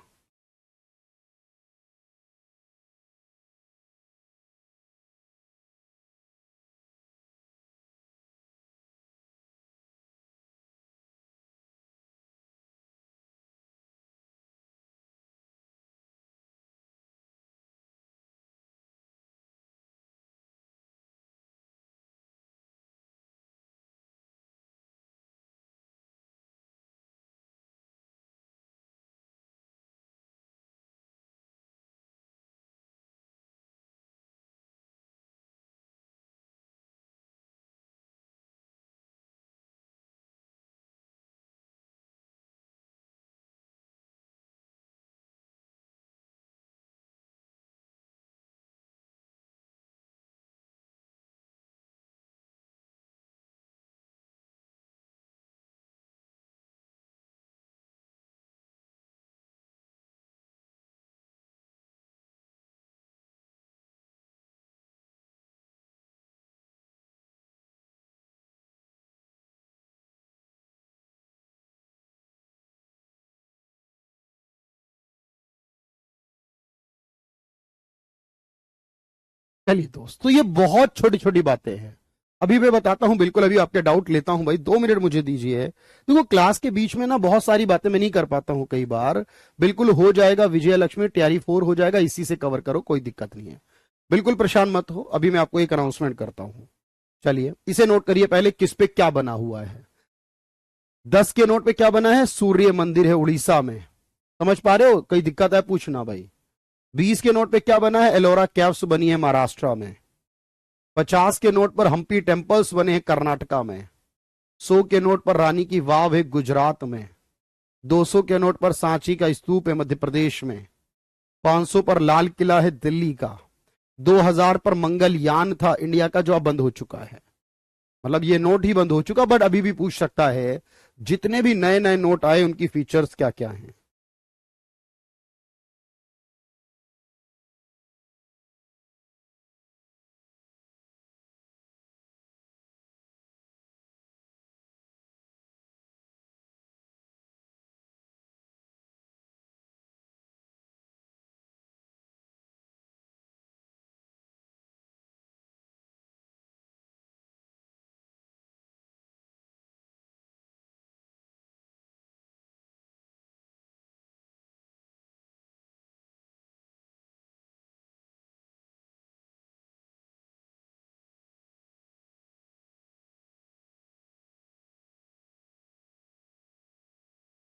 चलिए दोस्त, तो ये बहुत छोटी छोटी बातें हैं। अभी मैं बताता हूं, बिल्कुल अभी आपके डाउट लेता हूं भाई, 2 मिनट मुझे दीजिए। देखो क्लास के बीच में ना बहुत सारी बातें मैं नहीं कर पाता हूं कई बार। बिल्कुल हो जाएगा, विजय लक्ष्मी तैयारी 4 हो जाएगा, इसी से कवर करो, कोई दिक्कत नहीं है। बिल्कुल परेशान मत हो, अभी मैं आपको एक अनाउंसमेंट करता हूं। चलिए इसे नोट करिए पहले, किस पे क्या बना हुआ है। 10 के नोट पे क्या बना है? सूर्य मंदिर है उड़ीसा में। समझ पा रहे हो? कोई दिक्कत है पूछना भाई। 20 के नोट पे क्या बना है? एलोरा कैव्स बनी है महाराष्ट्र में। 50 के नोट पर हम्पी टेम्पल्स बने हैं कर्नाटका में। 100 के नोट पर रानी की वाव है गुजरात में। 200 के नोट पर सांची का स्तूप है मध्य प्रदेश में। 500 पर लाल किला है दिल्ली का। 2000 पर मंगलयान था इंडिया का, जो अब बंद हो चुका है। मतलब ये नोट ही बंद हो चुका, बट अभी भी पूछ सकता है जितने भी नए नए नोट आए उनकी फीचर्स क्या क्या हैं।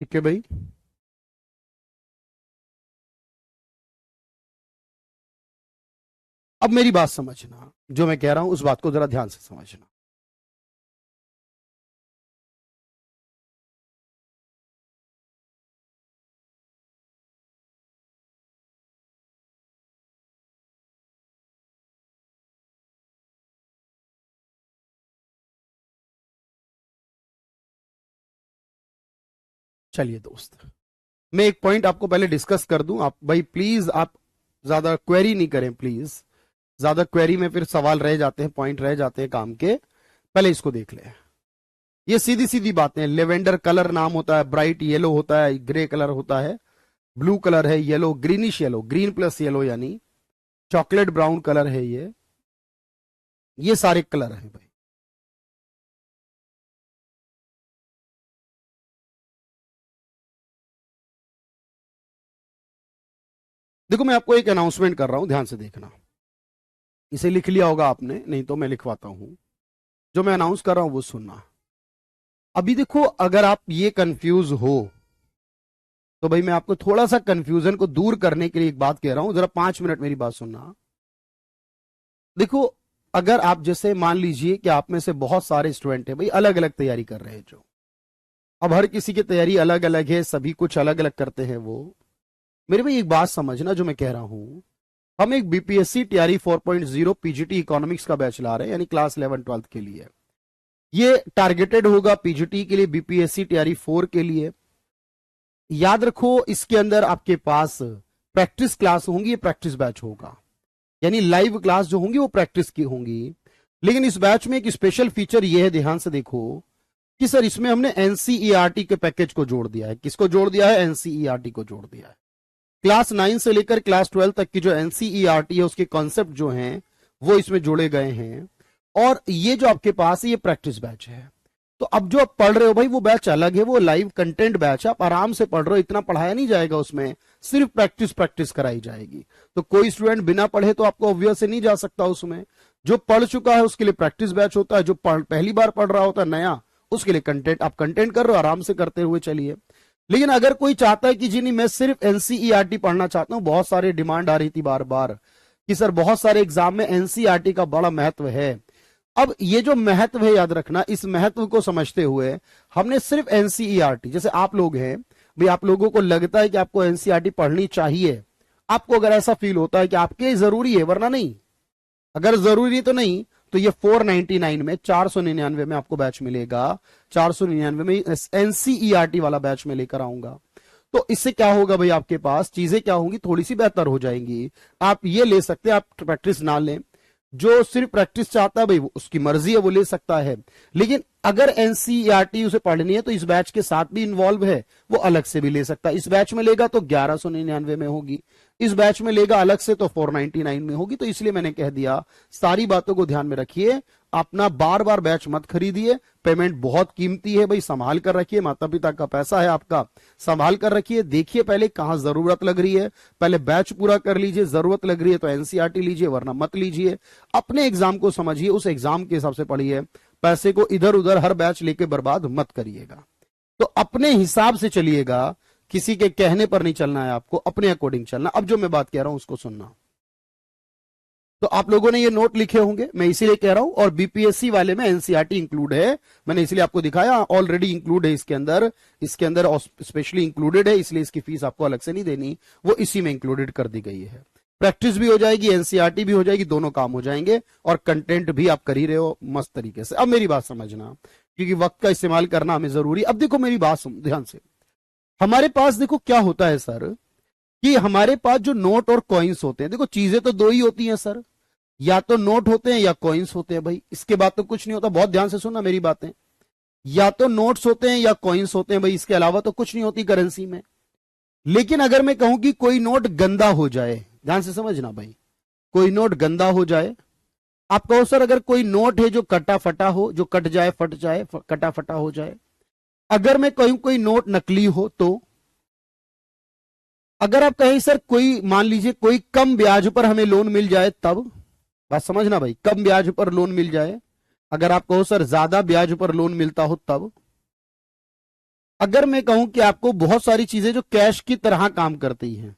ठीक है भाई। अब मेरी बात समझना, जो मैं कह रहा हूं उस बात को जरा ध्यान से समझना। चलिए दोस्त, मैं एक पॉइंट आपको पहले डिस्कस कर दूं। आप भाई प्लीज, आप ज्यादा क्वेरी नहीं करें प्लीज। ज्यादा क्वेरी में फिर सवाल रह जाते हैं, पॉइंट रह जाते हैं काम के। पहले इसको देख ले। ये सीधी सीधी बातें। लेवेंडर कलर नाम होता है, ब्राइट येलो होता है, ग्रे कलर होता है, ब्लू कलर है, yellow greenish yellow, green plus yellow यानी चॉकलेट ब्राउन कलर है ये सारे कलर हैं भाई। देखो मैं आपको एक अनाउंसमेंट कर रहा हूं, ध्यान से देखना। इसे लिख लिया होगा आपने, नहीं तो मैं लिखवाता हूं। जो मैं अनाउंस कर रहा हूं वो सुनना। अभी देखो, अगर आप ये कंफ्यूज हो तो भाई मैं आपको थोड़ा सा कंफ्यूजन को दूर करने के लिए एक बात कह रहा हूं, जरा 5 मिनट मेरी बात सुनना। देखो, अगर आप जैसे मान लीजिए कि आप में से बहुत सारे स्टूडेंट हैं भाई, अलग अलग तैयारी कर रहे हैं, जो अब हर किसी की तैयारी अलग अलग है, सभी कुछ अलग अलग करते हैं वो। मेरे भाई एक बात समझना जो मैं कह रहा हूं। हम एक बीपीएससी टीआरई 4.0 पीजीटी इकोनॉमिक्स का बैच ला रहे हैं, यानी क्लास 11 12 के लिए। ये टारगेटेड होगा पीजीटी के लिए, बीपीएससी तैयारी 4 के लिए। याद रखो इसके अंदर आपके पास प्रैक्टिस क्लास होंगी, ये प्रैक्टिस बैच होगा, यानी लाइव क्लास जो होंगी वो प्रैक्टिस की होंगी। लेकिन इस बैच में एक स्पेशल फीचर ये है, ध्यान से देखो कि सर इसमें हमने एनसीईआरटी के पैकेज को जोड़ दिया है। किसको जोड़ दिया है? एनसीईआरटी को जोड़ दिया है। क्लास 9 से लेकर क्लास 12 तक की जो एनसीईआरटी है उसके कॉन्सेप्ट जो हैं वो इसमें जोड़े गए हैं। और ये जो आपके पास है ये प्रैक्टिस बैच है। तो अब जो आप पढ़ रहे हो भाई वो बैच अलग है, वो लाइव कंटेंट बैच है, आप आराम से पढ़ रहे हो, इतना पढ़ाया नहीं जाएगा उसमें, सिर्फ प्रैक्टिस प्रैक्टिस कराई जाएगी। तो कोई स्टूडेंट बिना पढ़े तो आपको ऑब्वियस से नहीं जा सकता उसमें। जो पढ़ चुका है उसके लिए प्रैक्टिस बैच होता है, जो पहली बार पढ़ रहा होता है नया, उसके लिए कंटेंट, आप कंटेंट कर रहे हो आराम से करते हुए चलिए। लेकिन अगर कोई चाहता है कि जी नहीं मैं सिर्फ एनसीईआरटी पढ़ना चाहता हूं, बहुत सारे डिमांड आ रही थी बार बार कि सर बहुत सारे एग्जाम में एनसीईआरटी का बड़ा महत्व है। अब ये जो महत्व है याद रखना, इस महत्व को समझते हुए हमने सिर्फ एनसीईआरटी, जैसे आप लोग हैं भाई, आप लोगों को लगता है कि आपको एनसीईआरटी पढ़नी चाहिए, आपको अगर ऐसा फील होता है कि आपके जरूरी है, वरना नहीं, अगर जरूरी तो नहीं, तो ये 499 में 499 में आपको बैच मिलेगा, 499 में एनसीईआरटी वाला बैच में लेकर आऊंगा। तो इससे क्या होगा भाई, आपके पास चीजें क्या होंगी, थोड़ी सी बेहतर हो जाएंगी। आप ये ले सकते हैं, आप प्रैक्टिस ना लें, जो सिर्फ प्रैक्टिस चाहता है भाई उसकी मर्जी है, वो ले सकता है। लेकिन अगर एनसीईआरटी उसे पढ़नी है तो इस बैच के साथ भी इन्वॉल्व है, वो अलग से भी ले सकता है। इस बैच में लेगा तो 1199 में होगी, इस बैच में लेगा अलग से तो 499 में होगी। तो इसलिए मैंने कह दिया सारी बातों को ध्यान में रखिए, अपना बार बार बैच मत खरीदिए, पेमेंट बहुत कीमती है भाई, संभाल कर रखिए, माता पिता का पैसा है आपका, संभाल कर रखिए। देखिए पहले कहां जरूरत लग रही है, पहले बैच पूरा कर लीजिए, जरूरत लग रही है तो एनसीईआरटी लीजिए, वरना मत लीजिए। अपने एग्जाम को समझिए, उस एग्जाम के हिसाब से पढ़िए, पैसे को इधर उधर हर बैच लेके बर्बाद मत करिएगा। तो अपने हिसाब से चलिएगा, किसी के कहने पर नहीं चलना है, आपको अपने अकॉर्डिंग चलना। अब जो मैं बात कह रहा हूं उसको सुनना। तो आप लोगों ने ये नोट लिखे होंगे, मैं इसीलिए कह रहा हूं, और बीपीएससी वाले में एनसीईआरटी इंक्लूड है, मैंने इसलिए आपको दिखाया, ऑलरेडी इंक्लूड है इसके अंदर स्पेशली इंक्लूडेड है, इसलिए इसकी फीस आपको अलग से नहीं देनी, वो इसी में इंक्लूडेड कर दी गई है। प्रैक्टिस भी हो जाएगी, एनसीईआरटी भी हो जाएगी, दोनों काम हो जाएंगे, और कंटेंट भी आप कर ही रहे हो मस्त तरीके से। अब मेरी बात समझना, क्योंकि वक्त का इस्तेमाल करना हमें जरूरी। अब देखो मेरी बात ध्यान से, हमारे पास देखो क्या होता है सर, कि हमारे पास जो नोट और कॉइन्स होते हैं, देखो चीजें तो दो ही होती हैं सर, या तो नोट होते हैं या कॉइन्स होते हैं भाई, इसके बाद तो कुछ नहीं होता। बहुत ध्यान से सुनना मेरी बातें, या तो नोट्स होते हैं या कॉइन्स होते हैं भाई, इसके अलावा तो कुछ नहीं होती करेंसी में। लेकिन अगर मैं कहूं कि कोई नोट गंदा हो जाए, ध्यान से समझना भाई, कोई नोट गंदा हो जाए, आप कहो सर अगर कोई नोट है जो कटा फटा हो, जो कट जाए, फट जाए, कटा फटा हो जाए, अगर मैं कहूं कोई नोट नकली हो, तो अगर आप कहें सर कोई मान लीजिए कोई कम ब्याज पर हमें लोन मिल जाए, तब बात समझना भाई, कम ब्याज पर लोन मिल जाए, अगर आप कहो सर ज्यादा ब्याज पर लोन मिलता हो तब, अगर मैं कहूं कि आपको बहुत सारी चीजें जो कैश की तरह काम करती हैं,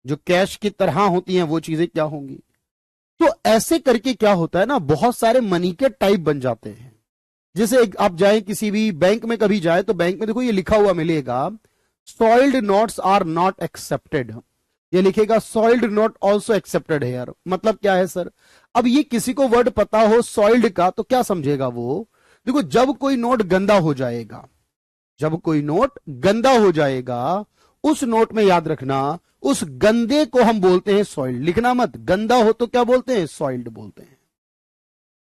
जो कैश की तरह होती हैं, वो चीजें क्या होंगी। तो ऐसे करके क्या होता है ना, बहुत सारे मनी के टाइप बन जाते हैं। जैसे आप जाए किसी भी बैंक में, कभी जाए तो बैंक में देखो ये लिखा हुआ मिलेगा, soiled notes are not accepted, ये लिखेगा सॉइल्ड नोट ऑल्सो एक्सेप्टेड है। यार मतलब क्या है सर, अब ये किसी को वर्ड पता हो सॉइल्ड का तो क्या समझेगा वो, देखो जब कोई नोट गंदा हो जाएगा, जब कोई नोट गंदा हो जाएगा, उस नोट में याद रखना उस गंदे को हम बोलते हैं सॉइल्ड, लिखना मत, गंदा हो तो क्या बोलते हैं, सॉइल्ड बोलते हैं।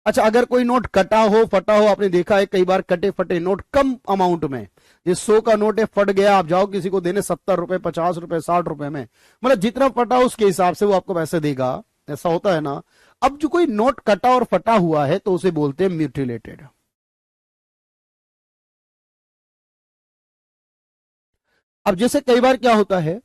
अच्छा अगर कोई नोट कटा हो, फटा हो, आपने देखा है कई बार कटे फटे नोट कम अमाउंट में, ये 100 का नोट है, फट गया, आप जाओ किसी को देने 70 रुपए, 50 रुपए, 60 रुपए में, मतलब जितना फटा उसके हिसाब से वो आपको पैसे देगा, ऐसा होता है ना। अब जो कोई नोट कटा और फटा हुआ है तो उसे बोलते हैं म्यूटिलेटेड। अब जैसे कई बार क्या होता है,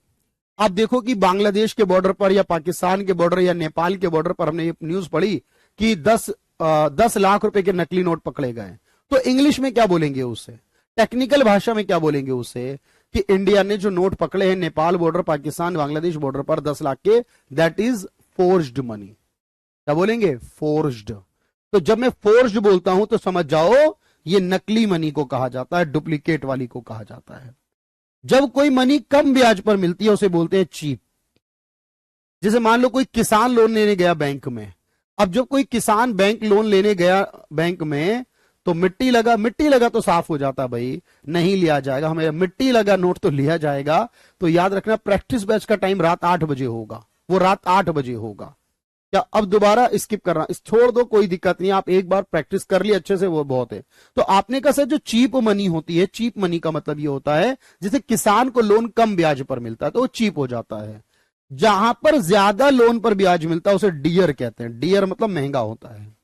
आप देखो कि बांग्लादेश के बॉर्डर पर या पाकिस्तान के बॉर्डर या नेपाल के बॉर्डर पर हमने ये न्यूज पढ़ी कि 10 लाख रुपए के नकली नोट पकड़े गए, तो इंग्लिश में क्या बोलेंगे उसे, टेक्निकल भाषा में क्या बोलेंगे उसे, कि इंडिया ने जो नोट पकड़े हैं नेपाल बॉर्डर, पाकिस्तान, बांग्लादेश बॉर्डर पर 10 लाख के, दैट इज फोर्ज्ड मनी। क्या बोलेंगे, फोर्ज्ड। तो जब मैं फोर्ज्ड बोलता हूं तो समझ जाओ ये नकली मनी को कहा जाता है, डुप्लीकेट वाली को कहा जाता है। जब कोई मनी कम ब्याज पर मिलती है उसे बोलते हैं चीप। जैसे मान लो कोई किसान लोन लेने गया बैंक में, अब जब कोई किसान बैंक लोन लेने गया बैंक में, तो मिट्टी लगा तो साफ हो जाता भाई, नहीं लिया जाएगा। हमें मिट्टी लगा नोट तो लिया जाएगा। तो याद रखना प्रैक्टिस बैच का टाइम रात 8 बजे होगा, वो रात 8 बजे होगा। क्या अब दोबारा स्किप करना, इस छोड़ दो, कोई दिक्कत नहीं, आप एक बार प्रैक्टिस कर ली अच्छे से वो बहुत है। तो आपने कहा सर जो चीप मनी होती है, चीप मनी का मतलब ये होता है जैसे किसान को लोन कम ब्याज पर मिलता है तो वो चीप हो जाता है। जहां पर ज्यादा लोन पर ब्याज मिलता है उसे डियर कहते हैं। डियर मतलब महंगा होता है,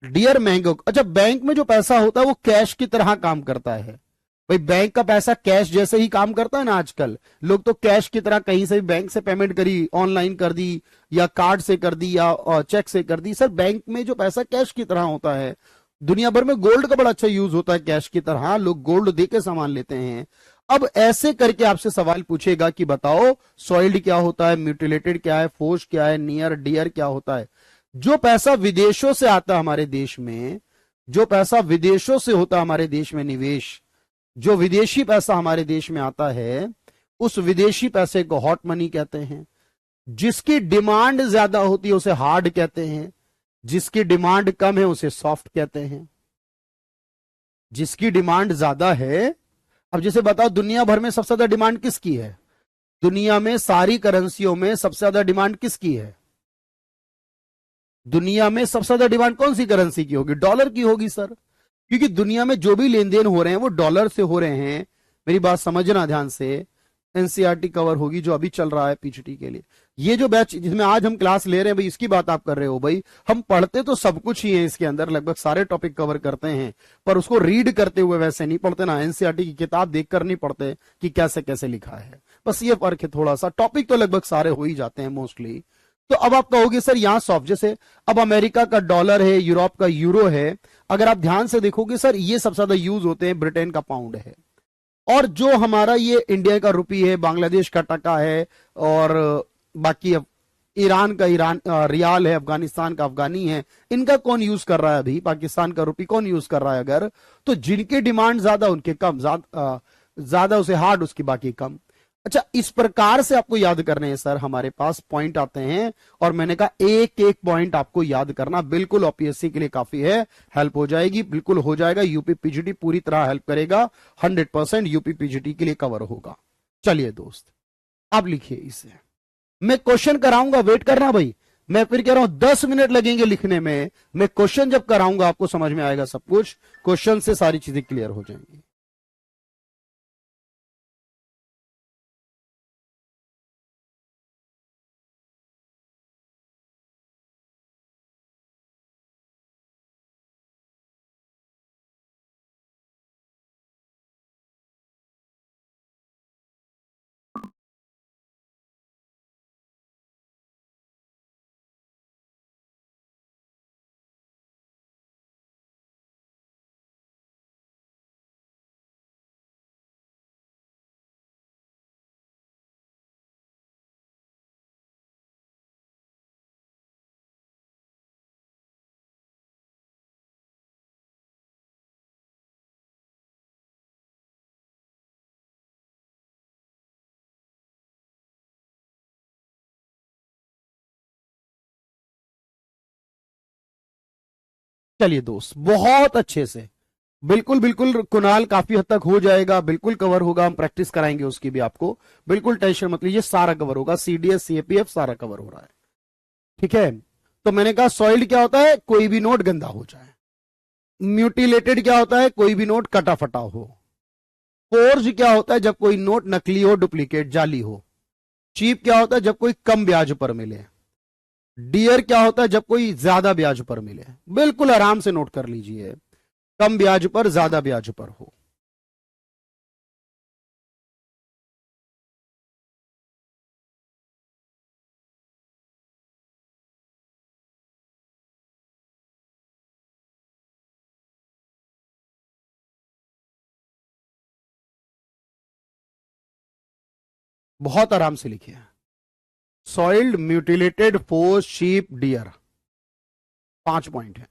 डियर महंगे। अच्छा, बैंक में जो पैसा होता है वो कैश की तरह काम करता है भाई। बैंक का पैसा कैश जैसे ही काम करता है ना, आजकल लोग तो कैश की तरह कहीं से भी बैंक से पेमेंट करी, ऑनलाइन कर दी या कार्ड से कर दी या चेक से कर दी। सर बैंक में जो पैसा कैश की तरह होता है, दुनिया भर में गोल्ड का बड़ा अच्छा यूज होता है कैश की तरह, लोग गोल्ड दे के सामान लेते हैं। अब ऐसे करके आपसे सवाल पूछेगा कि बताओ सॉइल्ड क्या होता है, म्यूटिलेटेड क्या है, फोर्स क्या है, नियर डियर क्या होता है। जो पैसा विदेशों से आता है हमारे देश में, जो पैसा विदेशों से होता है हमारे देश में निवेश, जो विदेशी पैसा हमारे देश में आता है उस विदेशी पैसे को हॉट मनी कहते हैं। जिसकी डिमांड ज्यादा होती है उसे हार्ड कहते हैं, जिसकी डिमांड कम है उसे सॉफ्ट कहते हैं। जिसकी डिमांड ज्यादा है, अब जैसे बताओ दुनिया भर में सबसे ज्यादा डिमांड किसकी है? दुनिया में सारी करेंसियों में सबसे ज्यादा डिमांड किसकी है? दुनिया में सबसे ज्यादा डिमांड कौन सी करेंसी की होगी? डॉलर की होगी सर, क्योंकि दुनिया में जो भी लेन देन हो रहे हैं वो डॉलर से हो रहे हैं। मेरी बात समझना ध्यान से। एनसीईआरटी कवर होगी जो अभी चल रहा है पीजीटी के लिए। ये जो बैच जिसमें आज हम क्लास ले रहे हैं भाई, इसकी बात आप कर रहे हो भाई। हम पढ़ते तो सब कुछ ही है इसके अंदर, लगभग सारे टॉपिक कवर करते हैं, पर उसको रीड करते हुए वैसे नहीं पढ़ते ना, एनसीईआरटी की किताब देखकर नहीं पढ़ते कि कैसे कैसे लिखा है। बस ये फर्क है थोड़ा सा, टॉपिक तो लगभग सारे हो ही जाते हैं मोस्टली। तो अब आप कहोगे सर यहां सॉफ्ट, जैसे अब अमेरिका का डॉलर है, यूरोप का यूरो है, अगर आप ध्यान से देखोगे सर ये सबसे ज्यादा यूज होते हैं, ब्रिटेन का पाउंड है, और जो हमारा ये इंडिया का रुपी है, बांग्लादेश का टका है, और बाकी ईरान का रियाल है, अफगानिस्तान का अफगानी है। इनका कौन यूज कर रहा है अभी? पाकिस्तान का रुपी कौन यूज कर रहा है? अगर तो जिनकी डिमांड ज्यादा उनके कम, ज्यादा उसे हार्ड, उसकी बाकी कम। अच्छा, इस प्रकार से आपको याद करने हैं सर, हमारे पास पॉइंट आते हैं और मैंने कहा एक एक पॉइंट आपको याद करना बिल्कुल ओपीएससी के लिए काफी है, हेल्प हो जाएगी, बिल्कुल हो जाएगा। यूपी पीजीटी पूरी तरह हेल्प करेगा, 100% यूपी पीजीटी के लिए कवर होगा। चलिए दोस्त, आप लिखिए इसे, मैं क्वेश्चन कराऊंगा, वेट करना भाई। मैं फिर कह रहा हूं 10 मिनट लगेंगे लिखने में, मैं क्वेश्चन जब कराऊंगा आपको समझ में आएगा सब कुछ, क्वेश्चन से सारी चीजें क्लियर हो जाएंगी। चलिए दोस्त, बहुत अच्छे से, बिल्कुल बिल्कुल कुणाल, काफी हद तक हो जाएगा, बिल्कुल कवर होगा, हम प्रैक्टिस कराएंगे उसकी भी आपको, बिल्कुल टेंशन मत लीजिए, सारा कवर होगा, सीडीएस सीएपीएफ सारा कवर हो रहा है। ठीक है, तो मैंने कहा सॉइल्ड क्या होता है? कोई भी नोट गंदा हो जाए। म्यूटिलेटेड क्या होता है? कोई भी नोट कटा फटा हो। फोर्ज क्या होता है? जब कोई नोट नकली हो, डुप्लीकेट, जाली हो। चीप क्या होता है? जब कोई कम ब्याज पर मिले। डियर क्या होता है? जब कोई ज्यादा ब्याज पर मिले। बिल्कुल आराम से नोट कर लीजिए, कम ब्याज पर, ज्यादा ब्याज पर हो। बहुत आराम से लिखिए, soiled, mutilated, force, sheep, deer, 5 point है।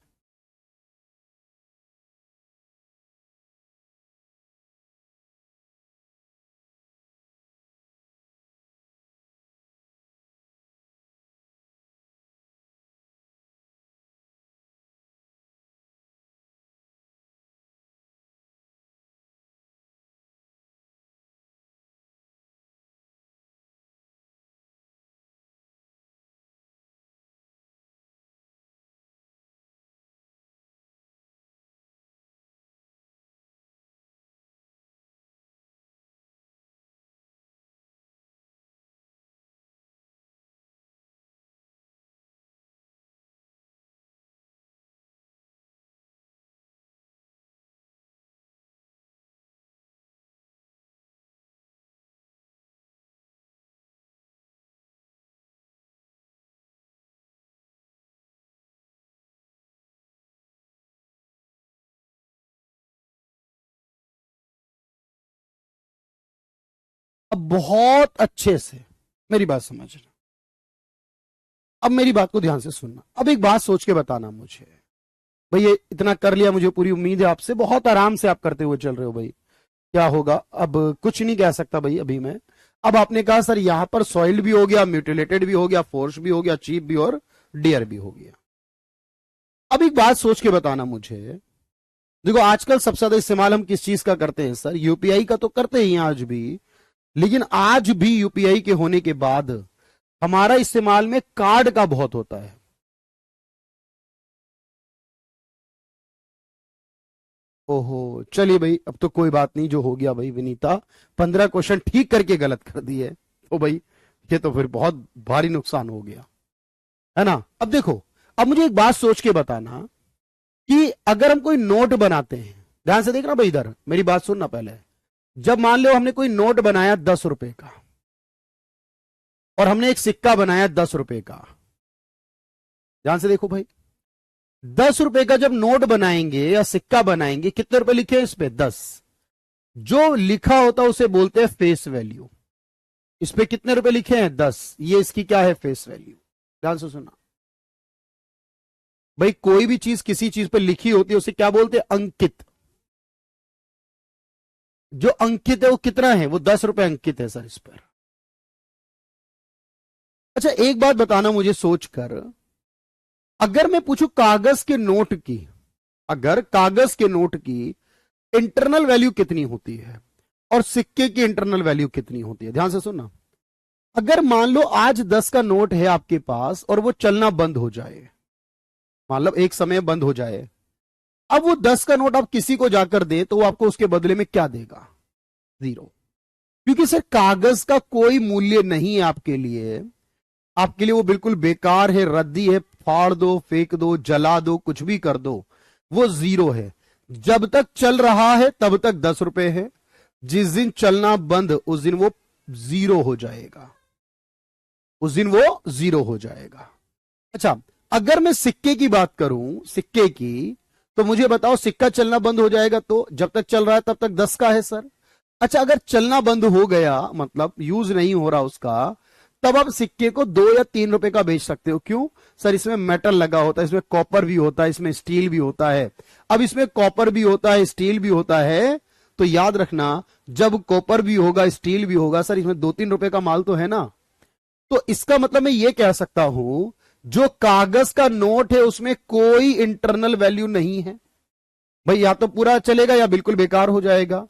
अब बहुत अच्छे से मेरी बात समझना, अब मेरी बात को ध्यान से सुनना। अब एक बात सोच के बताना मुझे, भाई ये इतना कर लिया, मुझे पूरी उम्मीद है आपसे, बहुत आराम से आप करते हुए चल रहे हो भाई। क्या होगा अब, कुछ नहीं कह सकता भाई अभी मैं। अब आपने कहा सर यहां पर सॉइल्ड भी हो गया, म्यूटिलेटेड भी हो गया, फोर्स भी हो गया, चीप भी और डियर भी हो गया। अब एक बात सोच के बताना मुझे, देखो आजकल सबसे ज्यादा इस्तेमाल हम किस चीज का करते हैं सर? यूपीआई का तो करते ही हैं आज भी, लेकिन आज भी यूपीआई के होने के बाद हमारा इस्तेमाल में कार्ड का बहुत होता है। ओहो चलिए भाई, अब तो कोई बात नहीं, जो हो गया भाई विनीता, 15 क्वेश्चन ठीक करके गलत कर दिए तो भाई ये तो फिर बहुत भारी नुकसान हो गया, है ना। अब देखो, अब मुझे एक बात सोच के बताना कि अगर हम कोई नोट बनाते हैं, ध्यान से देखना भाई, इधर मेरी बात सुनना पहले। जब मान लो हमने कोई नोट बनाया 10 रुपए का और हमने एक सिक्का बनाया 10 रुपए का, ध्यान से देखो भाई, 10 रुपए का जब नोट बनाएंगे या सिक्का बनाएंगे, कितने रुपए लिखे हैं इस पे? 10। जो लिखा होता है उसे बोलते हैं फेस वैल्यू। इस पे कितने रुपए लिखे हैं? 10। ये इसकी क्या है? Face value. ध्यान से सुना भाई, कोई भी चीज किसी चीज पे लिखी होती है उसे क्या बोलते हैं? अंकित। जो अंकित है वो कितना है? वो 10 रुपए अंकित है सर इस पर। अच्छा एक बात बताना मुझे सोचकर, अगर मैं पूछूं कागज के नोट की, अगर कागज के नोट की इंटरनल वैल्यू कितनी होती है और सिक्के की इंटरनल वैल्यू कितनी होती है, ध्यान से सुनना। अगर मान लो आज 10 का नोट है आपके पास और वो चलना बंद हो जाए, मतलब एक समय बंद हो जाए, अब वो 10 का नोट आप किसी को जाकर दे तो वो आपको उसके बदले में क्या देगा? 0। क्योंकि सर कागज का कोई मूल्य नहीं है आपके लिए, आपके लिए वो बिल्कुल बेकार है, रद्दी है, फाड़ दो, फेंक दो, जला दो, कुछ भी कर दो, वो 0 है। जब तक चल रहा है तब तक 10 रुपए है, जिस दिन चलना बंद उस दिन वो 0 हो जाएगा, उस दिन वो 0 हो जाएगा। अच्छा अगर मैं सिक्के की बात करूं, सिक्के की, तो मुझे बताओ सिक्का चलना बंद हो जाएगा तो जब तक चल रहा है तब तक 10 का है सर। अच्छा अगर चलना बंद हो गया, मतलब यूज नहीं हो रहा उसका, तब आप सिक्के को 2 या 3 रुपए का बेच सकते हो। क्यों सर? इसमें मेटल लगा होता है, इसमें कॉपर भी होता है, इसमें स्टील भी होता है। अब इसमें कॉपर भी होता है, स्टील भी होता है, तो याद रखना जब कॉपर भी होगा, स्टील भी होगा सर, इसमें 2-3 रुपए का माल तो है ना। तो इसका मतलब मैं ये कह सकता हूं, जो कागज का नोट है उसमें कोई इंटरनल वैल्यू नहीं है भाई, या तो पूरा चलेगा या बिल्कुल बेकार हो जाएगा।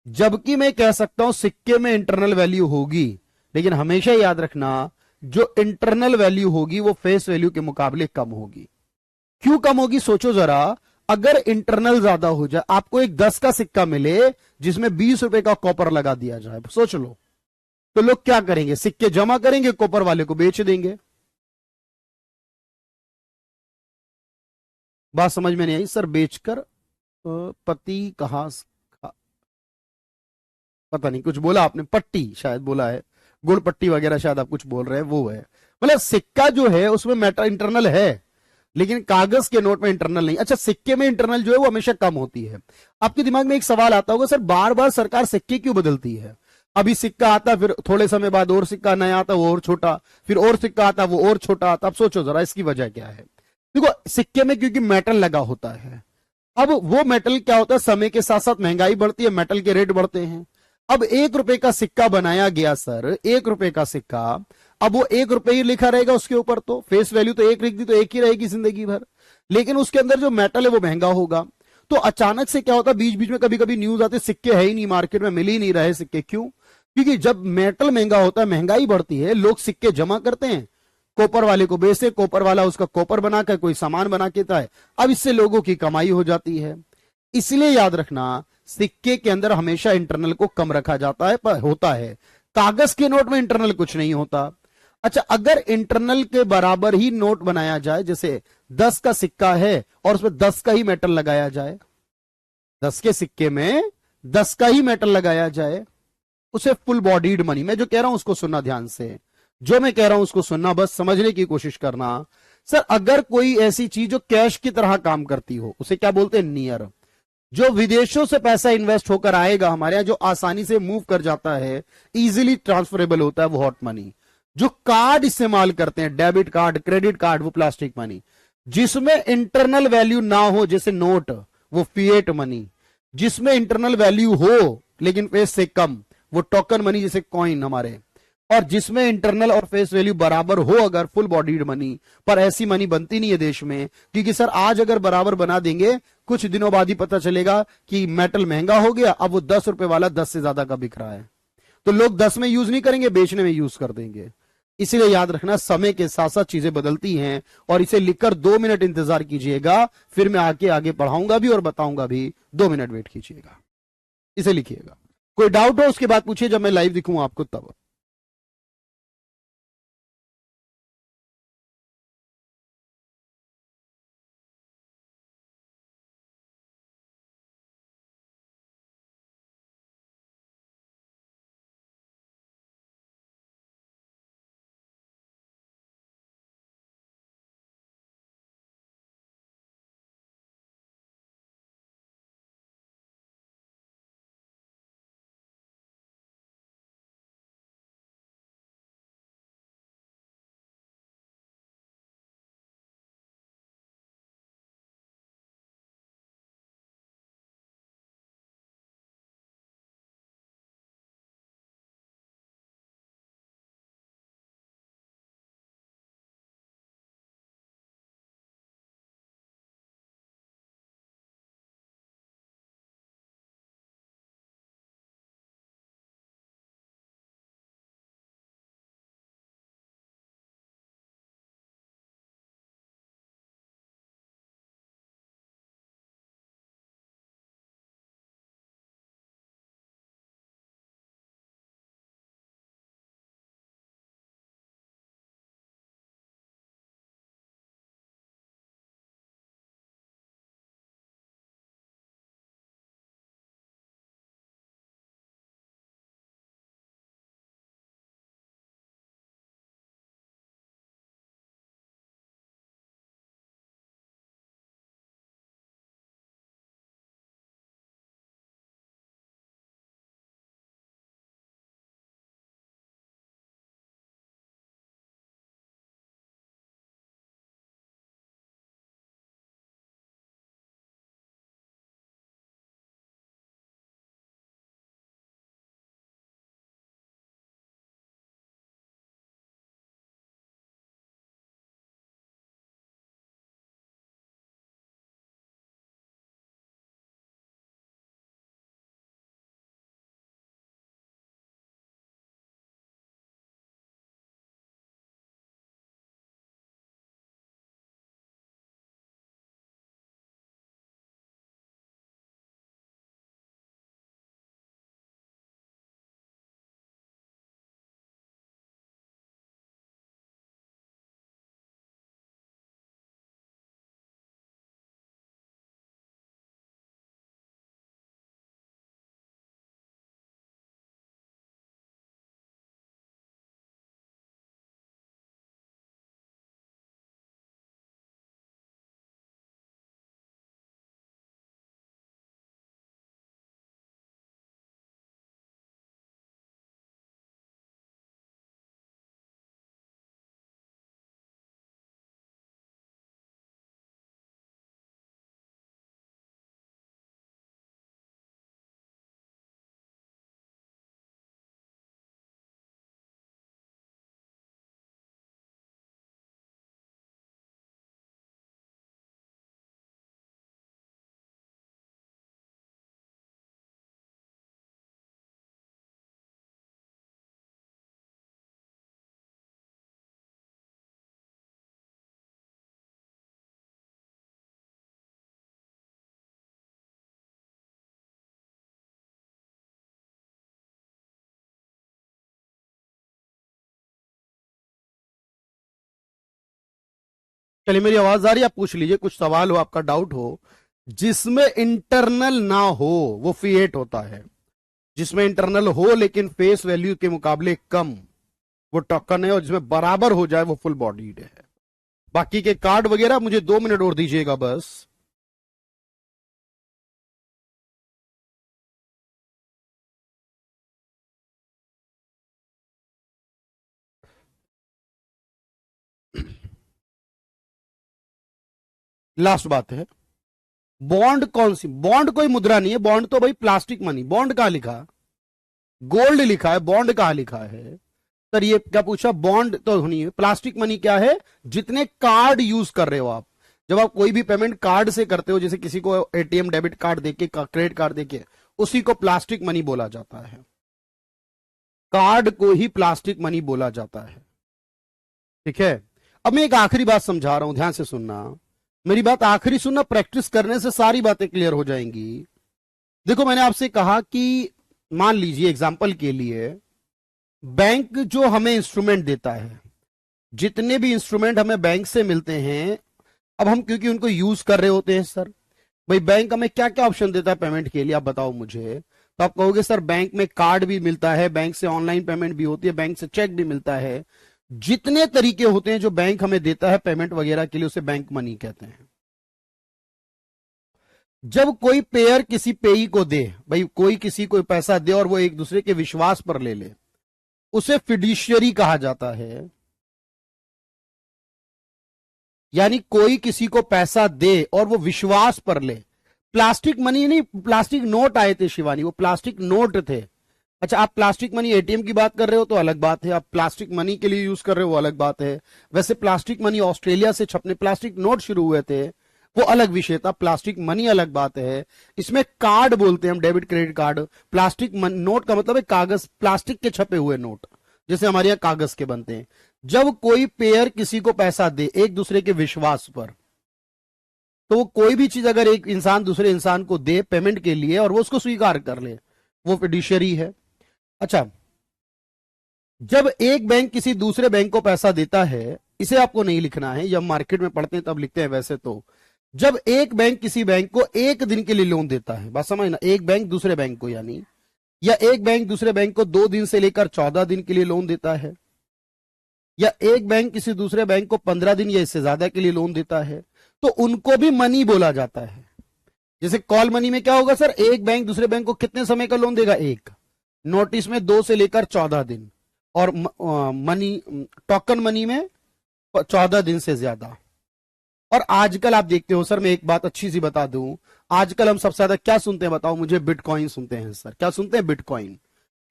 जबकि मैं कह सकता हूं सिक्के में इंटरनल वैल्यू होगी, लेकिन हमेशा याद रखना जो इंटरनल वैल्यू होगी वो फेस वैल्यू के मुकाबले कम होगी। क्यों कम होगी? सोचो जरा, अगर इंटरनल ज्यादा हो जाए, आपको एक 10 का सिक्का मिले जिसमें 20 रुपए का कॉपर लगा दिया जाए, सोच लो, तो लोग क्या करेंगे? सिक्के जमा करेंगे, कॉपर वाले को बेच देंगे। बात समझ में नहीं आई सर? बेचकर पति कहां, पता नहीं कुछ बोला आपने, पट्टी शायद बोला है, गुड़ पट्टी वगैरह शायद आप कुछ बोल रहे हैं, वो है। मतलब सिक्का जो है उसमें मैटर इंटरनल है, लेकिन कागज के नोट में इंटरनल नहीं। अच्छा सिक्के में इंटरनल जो है वो हमेशा कम होती है। आपके दिमाग में एक सवाल आता होगा, सर बार बार सरकार सिक्के क्यों बदलती है? अभी सिक्का आता फिर थोड़े समय बाद और सिक्का नया आता वो और छोटा, फिर और सिक्का आता वो और छोटा आता। अब सोचो जरा इसकी वजह क्या है। देखो सिक्के में क्योंकि मेटल लगा होता है, अब वो मेटल क्या होता है, समय के साथ साथ महंगाई बढ़ती है, मेटल के रेट बढ़ते हैं। अब 1 रुपए का सिक्का बनाया गया सर, 1 रुपए का सिक्का, अब वो 1 रुपए ही लिखा रहेगा उसके ऊपर, तो फेस वैल्यू तो 1 लिख दी तो 1 ही रहेगी जिंदगी भर, लेकिन उसके अंदर जो मेटल है वो महंगा होगा। तो अचानक से क्या होता है, बीच बीच में कभी कभी न्यूज आती है सिक्के है ही नहीं मार्केट में, मिल ही नहीं रहे सिक्के। क्यों? क्योंकि जब मेटल महंगा होता है, महंगाई बढ़ती है, लोग सिक्के जमा करते हैं, कॉपर वाले को बेचते, कॉपर वाला उसका कॉपर बनाकर कोई सामान बना के देता है। अब इससे लोगों की कमाई हो जाती है। इसलिए याद रखना सिक्के के अंदर हमेशा इंटरनल को कम रखा जाता है, पर होता है। कागज के नोट में इंटरनल कुछ नहीं होता। अच्छा अगर इंटरनल के बराबर ही नोट बनाया जाए, जैसे 10 का सिक्का है और उसमें 10 का ही मेटल लगाया जाए, 10 के सिक्के में 10 का ही मेटल लगाया जाए, उसे फुल बॉडीड मनी, मैं जो कह रहा हूं उसको सुनना ध्यान से, जो मैं कह रहा हूं उसको सुनना, बस समझने की कोशिश करना। सर अगर कोई ऐसी चीज जो कैश की तरह काम करती हो, उसे क्या बोलते हैं? नियर। जो विदेशों से पैसा इन्वेस्ट होकर आएगा हमारे यहां, जो आसानी से मूव कर जाता है, इजीली ट्रांसफरेबल होता है, वो हॉट मनी। जो कार्ड इस्तेमाल करते हैं, डेबिट कार्ड, क्रेडिट कार्ड, वो प्लास्टिक मनी। जिसमें इंटरनल वैल्यू ना हो, जैसे नोट, वो फिएट मनी। जिसमें इंटरनल वैल्यू हो लेकिन फेस से कम, वो टोकन मनी, जैसे कॉइन हमारे। और जिसमें इंटरनल और फेस वैल्यू बराबर हो, अगर फुल बॉडीड मनी। पर ऐसी मनी बनती नहीं है देश में, क्योंकि सर आज अगर बराबर बना देंगे, कुछ दिनों बाद ही पता चलेगा कि मेटल महंगा हो गया, अब वो 10 रुपए वाला 10 से ज्यादा का बिक रहा है। तो लोग 10 में यूज नहीं करेंगे, बेचने में यूज कर देंगे। इसलिए याद रखना, समय के साथ साथ चीजें बदलती हैं। और इसे लिखकर 2 मिनट इंतजार कीजिएगा, फिर मैं आगे आगे पढ़ाऊंगा भी और बताऊंगा भी। 2 मिनट वेट कीजिएगा, इसे लिखिएगा। कोई डाउट हो उसके बाद पूछिए, जब मैं लाइव दिखूंगा आपको तब। चलिए, मेरी आवाज आ रही है, आप पूछ लीजिए, कुछ सवाल हो, आपका डाउट हो। जिसमें इंटरनल ना हो, वो फिएट होता है। जिसमें इंटरनल हो लेकिन फेस वैल्यू के मुकाबले कम, वो टोकन है। और जिसमें बराबर हो जाए, वो फुल बॉडीड है। बाकी के कार्ड वगैरह मुझे 2 मिनट और दीजिएगा बस। लास्ट बात है, बॉन्ड कौन सी, बॉन्ड कोई मुद्रा नहीं है, बॉन्ड तो भाई प्लास्टिक मनी। बॉन्ड कहां लिखा, गोल्ड लिखा है, बॉन्ड कहां लिखा है सर? ये क्या पूछा, बॉन्ड तो नहीं है। प्लास्टिक मनी क्या है, जितने कार्ड यूज कर रहे हो आप, जब आप कोई भी पेमेंट कार्ड से करते हो, जैसे किसी को एटीएम डेबिट कार्ड देके, क्रेडिट कार्ड देके, उसी को प्लास्टिक मनी बोला जाता है। कार्ड को ही प्लास्टिक मनी बोला जाता है। ठीक है, अब मैं एक आखिरी बात समझा रहा हूं, ध्यान से सुनना, मेरी बात आखिरी सुनना, प्रैक्टिस करने से सारी बातें क्लियर हो जाएंगी। देखो, मैंने आपसे कहा कि मान लीजिए एग्जाम्पल के लिए, बैंक जो हमें इंस्ट्रूमेंट देता है, जितने भी इंस्ट्रूमेंट हमें बैंक से मिलते हैं, अब हम क्योंकि उनको यूज कर रहे होते हैं सर, भाई बैंक हमें क्या क्या ऑप्शन देता है पेमेंट के लिए, आप बताओ मुझे। तो आप कहोगे सर बैंक में कार्ड भी मिलता है, बैंक से ऑनलाइन पेमेंट भी होती है, बैंक से चेक भी मिलता है। जितने तरीके होते हैं जो बैंक हमें देता है पेमेंट वगैरह के लिए, उसे बैंक मनी कहते हैं। जब कोई पेयर किसी पेई को दे, भाई कोई किसी को पैसा दे और वो एक दूसरे के विश्वास पर ले ले, उसे फिड्यूशियरी कहा जाता है। यानी कोई किसी को पैसा दे और वो विश्वास पर ले। प्लास्टिक मनी नहीं, प्लास्टिक नोट आए थे शिवानी, वो प्लास्टिक नोट थे। अच्छा, आप प्लास्टिक मनी एटीएम की बात कर रहे हो तो अलग बात है, आप प्लास्टिक मनी के लिए यूज कर रहे हो वो अलग बात है। वैसे प्लास्टिक मनी ऑस्ट्रेलिया से छपने प्लास्टिक नोट शुरू हुए थे, वो अलग विषय था, प्लास्टिक मनी अलग बात है। इसमें कार्ड बोलते हैं हम, debit credit card. Plastic note का मतलब है कागज, प्लास्टिक के छपे हुए नोट, जैसे हमारे यहाँ कागज के बनते हैं। जब कोई पेयर किसी को पैसा दे एक दूसरे के विश्वास पर, तो वो कोई भी चीज अगर एक इंसान दूसरे इंसान को दे पेमेंट के लिए और वो उसको स्वीकार कर ले, वो फिड्यूशियरी है। अच्छा, जब एक बैंक किसी दूसरे बैंक को पैसा देता है, इसे आपको नहीं लिखना है, जब मार्केट में पढ़ते हैं तब लिखते हैं वैसे तो। जब एक बैंक किसी बैंक को एक दिन के लिए लोन देता है, बात समझना, एक बैंक दूसरे बैंक को, यानी, या एक बैंक दूसरे बैंक को 2 दिन से लेकर 14 दिन के लिए लोन देता है, या एक बैंक किसी दूसरे बैंक को 15 दिन या इससे ज्यादा के लिए लोन देता है, तो उनको भी मनी बोला जाता है। जैसे कॉल मनी में क्या होगा सर, एक बैंक दूसरे बैंक को कितने समय का लोन देगा, एक, नोटिस में 2 से लेकर 14 दिन, और मनी, टोकन मनी में 14 दिन से ज्यादा। और आजकल आप देखते हो सर, मैं एक बात अच्छी सी बता दूं, आजकल हम सबसे ज्यादा क्या सुनते हैं बताओ मुझे, बिटकॉइन सुनते हैं सर। क्या सुनते हैं, बिटकॉइन।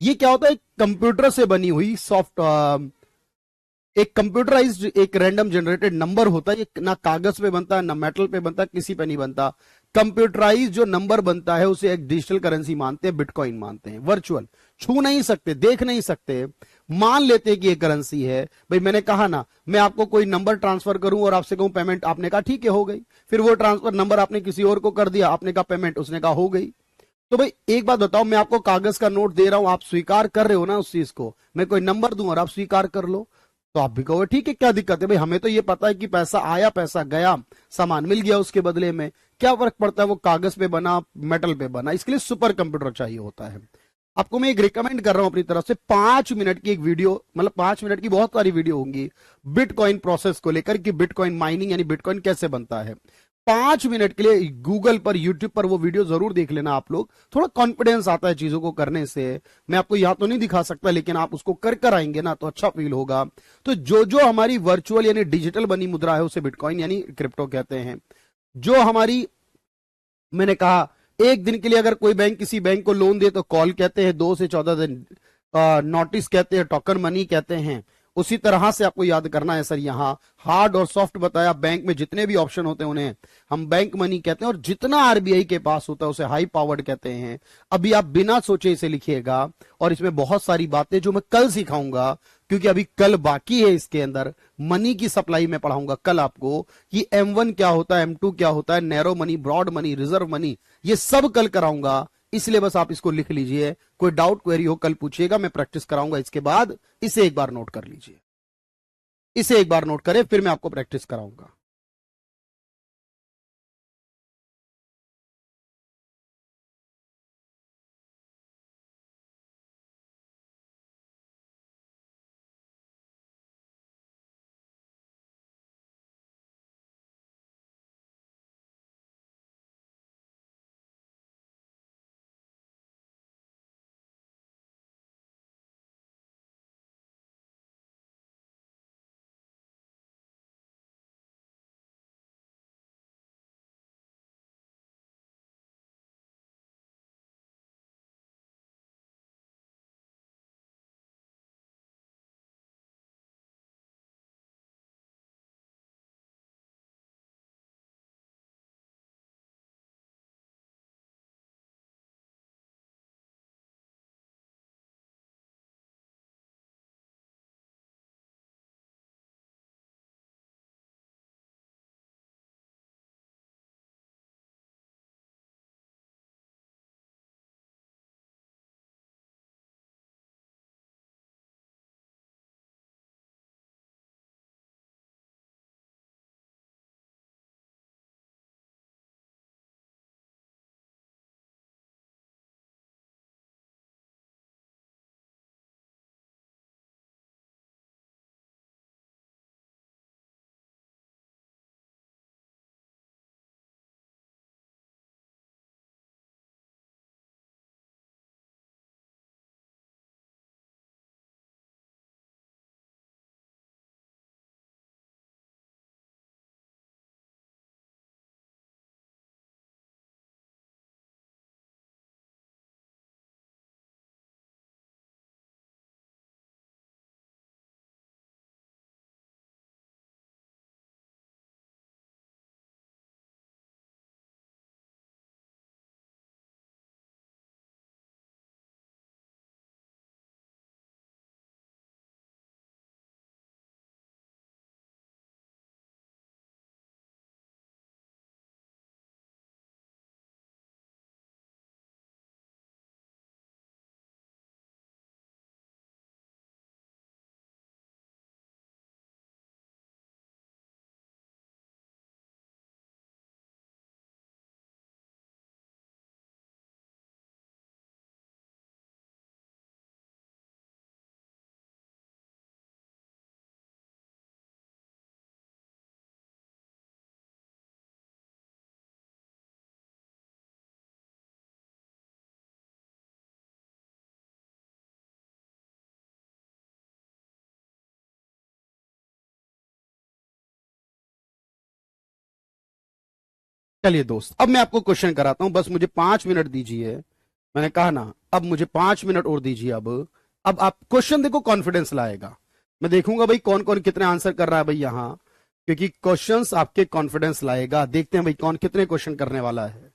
ये क्या होता है, कंप्यूटर से बनी हुई सॉफ्ट, एक कंप्यूटराइज्ड, एक रैंडम जनरेटेड नंबर होता है। ये ना कागज पे बनता है, ना मेटल पे बनता है, किसी पे नहीं बनता। कंप्यूटराइज जो नंबर बनता है उसे एक डिजिटल करेंसी मानते हैं, बिटकॉइन मानते हैं। वर्चुअल, छू नहीं सकते, देख नहीं सकते, मान लेते हैं कि ये करेंसी है। भाई मैंने कहा ना, मैं आपको कोई नंबर ट्रांसफर करूं और आपसे कहूं पेमेंट, आपने कहा ठीक है हो गई, फिर वो ट्रांसफर नंबर आपने किसी और को कर दिया, आपने कहा पेमेंट, उसने कहा हो गई। तो भाई एक बात बताओ, मैं आपको कागज का नोट दे रहा हूं, आप स्वीकार कर रहे हो ना उस चीज को, मैं कोई नंबर दूं और आप स्वीकार कर लो, तो आप भी कहोगे ठीक है, क्या दिक्कत है भाई, हमें तो ये पता है कि पैसा आया पैसा गया, सामान मिल गया उसके बदले में, क्या फर्क पड़ता है वो कागज पे बना मेटल पे बना। इसके लिए सुपर कंप्यूटर चाहिए होता है। आपको मैं एक रिकमेंड कर रहा हूं अपनी तरफ से, 5 मिनट की एक वीडियो, मतलब 5 मिनट की बहुत सारी वीडियो होंगी बिटकॉइन प्रोसेस को लेकर, कि बिटकॉइन माइनिंग यानी बिटकॉइन कैसे बनता है। 5 मिनट के लिए गूगल पर, यूट्यूब पर वो वीडियो जरूर देख लेना आप लोग, थोड़ा कॉन्फिडेंस आता है चीजों को करने से। मैं आपको यहां तो नहीं दिखा सकता, लेकिन आप उसको कर कर आएंगे ना तो अच्छा फील होगा। तो जो जो हमारी वर्चुअल यानी डिजिटल बनी मुद्रा है उसे बिटकॉइन यानी क्रिप्टो कहते हैं। जो हमारी, मैंने कहा, एक दिन के लिए अगर कोई बैंक किसी बैंक को लोन दे तो कॉल कहते हैं, 2 से 14 दिन नोटिस कहते हैं, टोकन मनी कहते हैं। उसी तरह से आपको याद करना है सर, यहां हार्ड और सॉफ्ट बताया, बैंक में जितने भी ऑप्शन होते हैं उन्हें हम बैंक मनी कहते हैं, और जितना आरबीआई के पास होता है उसे हाई पावर्ड कहते हैं। अभी आप बिना सोचे इसे लिखिएगा, और इसमें बहुत सारी बातें जो मैं कल सिखाऊंगा, क्योंकि अभी कल बाकी है, इसके अंदर मनी की सप्लाई में पढ़ाऊंगा कल आपको, कि M1 क्या होता है, M2 क्या होता है, narrow money, broad money, reserve money, ये सब कल कराऊंगा। इसलिए बस आप इसको लिख लीजिए, कोई डाउट क्वेरी हो कल पूछिएगा, मैं प्रैक्टिस कराऊंगा इसके बाद। इसे एक बार नोट कर लीजिए, इसे एक बार नोट करें, फिर मैं आपको प्रैक्टिस कराऊंगा। चलिए दोस्त, अब मैं आपको क्वेश्चन कराता हूं, बस मुझे 5 मिनट दीजिए। मैंने कहा ना, अब मुझे 5 मिनट और दीजिए। अब आप क्वेश्चन देखो, कॉन्फिडेंस लाएगा। मैं देखूंगा भाई कौन कौन कितने आंसर कर रहा है भाई यहां, क्योंकि क्वेश्चंस आपके कॉन्फिडेंस लाएगा। देखते हैं भाई कौन कितने क्वेश्चन करने वाला है।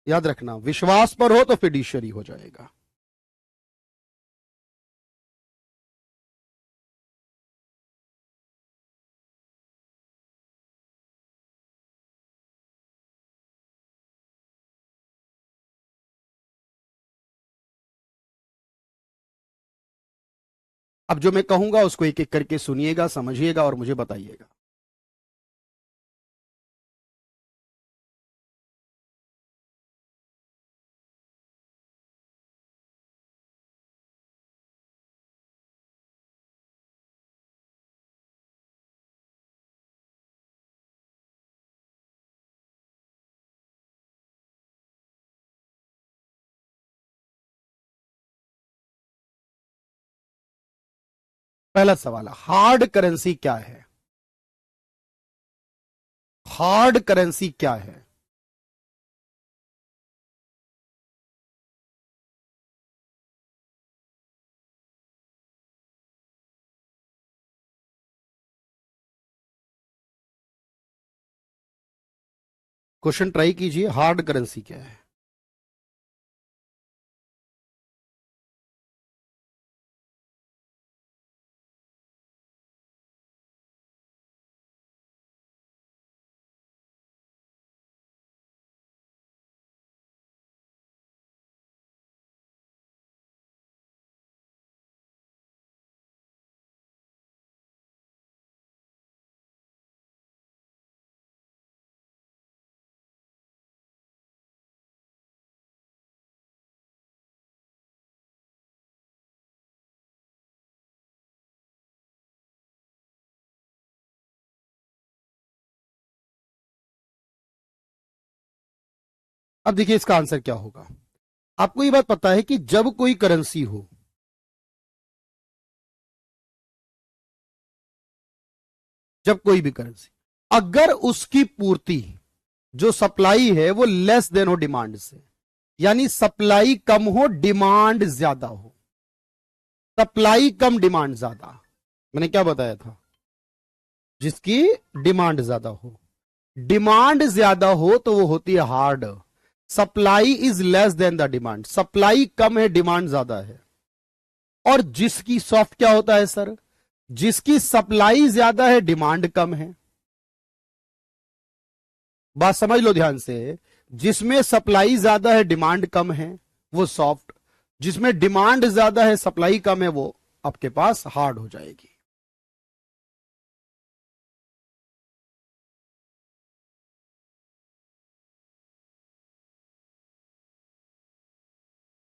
याद रखना, विश्वास पर हो तो फिड्यूशियरी हो जाएगा। अब जो मैं कहूंगा उसको एक एक करके सुनिएगा, समझिएगा और मुझे बताइएगा। पहला सवाल, हार्ड करेंसी क्या है? हार्ड करेंसी क्या है? क्वेश्चन ट्राई कीजिए, हार्ड करेंसी क्या है? अब देखिए इसका आंसर क्या होगा। आपको ये बात पता है कि जब कोई करेंसी हो, जब कोई भी करेंसी, अगर उसकी पूर्ति, जो सप्लाई है वो लेस देन हो डिमांड से, यानी सप्लाई कम हो डिमांड ज्यादा हो, सप्लाई कम डिमांड ज्यादा, मैंने क्या बताया था? जिसकी डिमांड ज्यादा हो, डिमांड ज्यादा हो तो वो होती है hard. Supply is less than the demand, supply कम है डिमांड ज्यादा है। और जिसकी सॉफ्ट क्या होता है सर? जिसकी सप्लाई ज्यादा है डिमांड कम है। बात समझ लो ध्यान से। जिसमें सप्लाई ज्यादा है डिमांड कम है वो सॉफ्ट, जिसमें डिमांड ज्यादा है सप्लाई कम है वो आपके पास हार्ड हो जाएगी।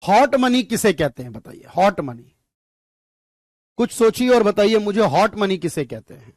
हॉट मनी किसे कहते हैं बताइए? हॉट मनी, कुछ सोचिए और बताइए मुझे, हॉट मनी किसे कहते हैं?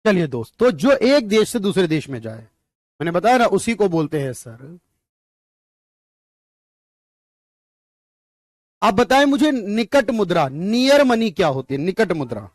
चलिए दोस्त, तो जो एक देश से दूसरे देश में जाए, मैंने बताया ना, उसी को बोलते हैं सर। आप बताएं मुझे, निकट मुद्रा, नियर मनी क्या होती है? निकट मुद्रा।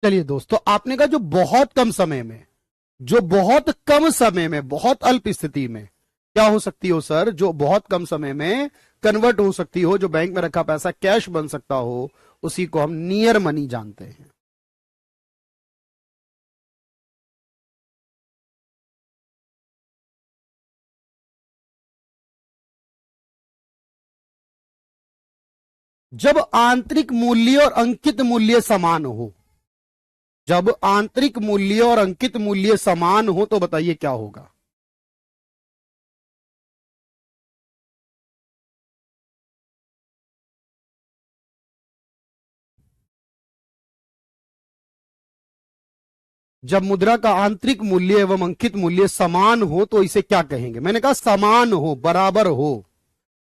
चलिए दोस्तों, आपने कहा जो बहुत कम समय में, जो बहुत कम समय में, बहुत अल्प स्थिति में क्या हो सकती हो सर? जो बहुत कम समय में कन्वर्ट हो सकती हो, जो बैंक में रखा पैसा कैश बन सकता हो, उसी को हम नियर मनी जानते हैं। जब आंतरिक मूल्य और अंकित मूल्य समान हो, जब आंतरिक मूल्य और अंकित मूल्य समान हो तो बताइए क्या होगा? जब मुद्रा का आंतरिक मूल्य एवं अंकित मूल्य समान हो तो इसे क्या कहेंगे? मैंने कहा समान हो, बराबर हो,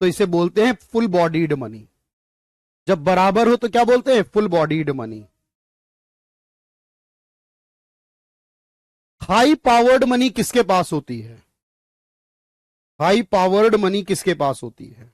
तो इसे बोलते हैं फुल बॉडीड मनी। जब बराबर हो तो क्या बोलते हैं? Full bodied money. High powered money किसके पास होती है? हाई पावर्ड मनी किसके पास होती है?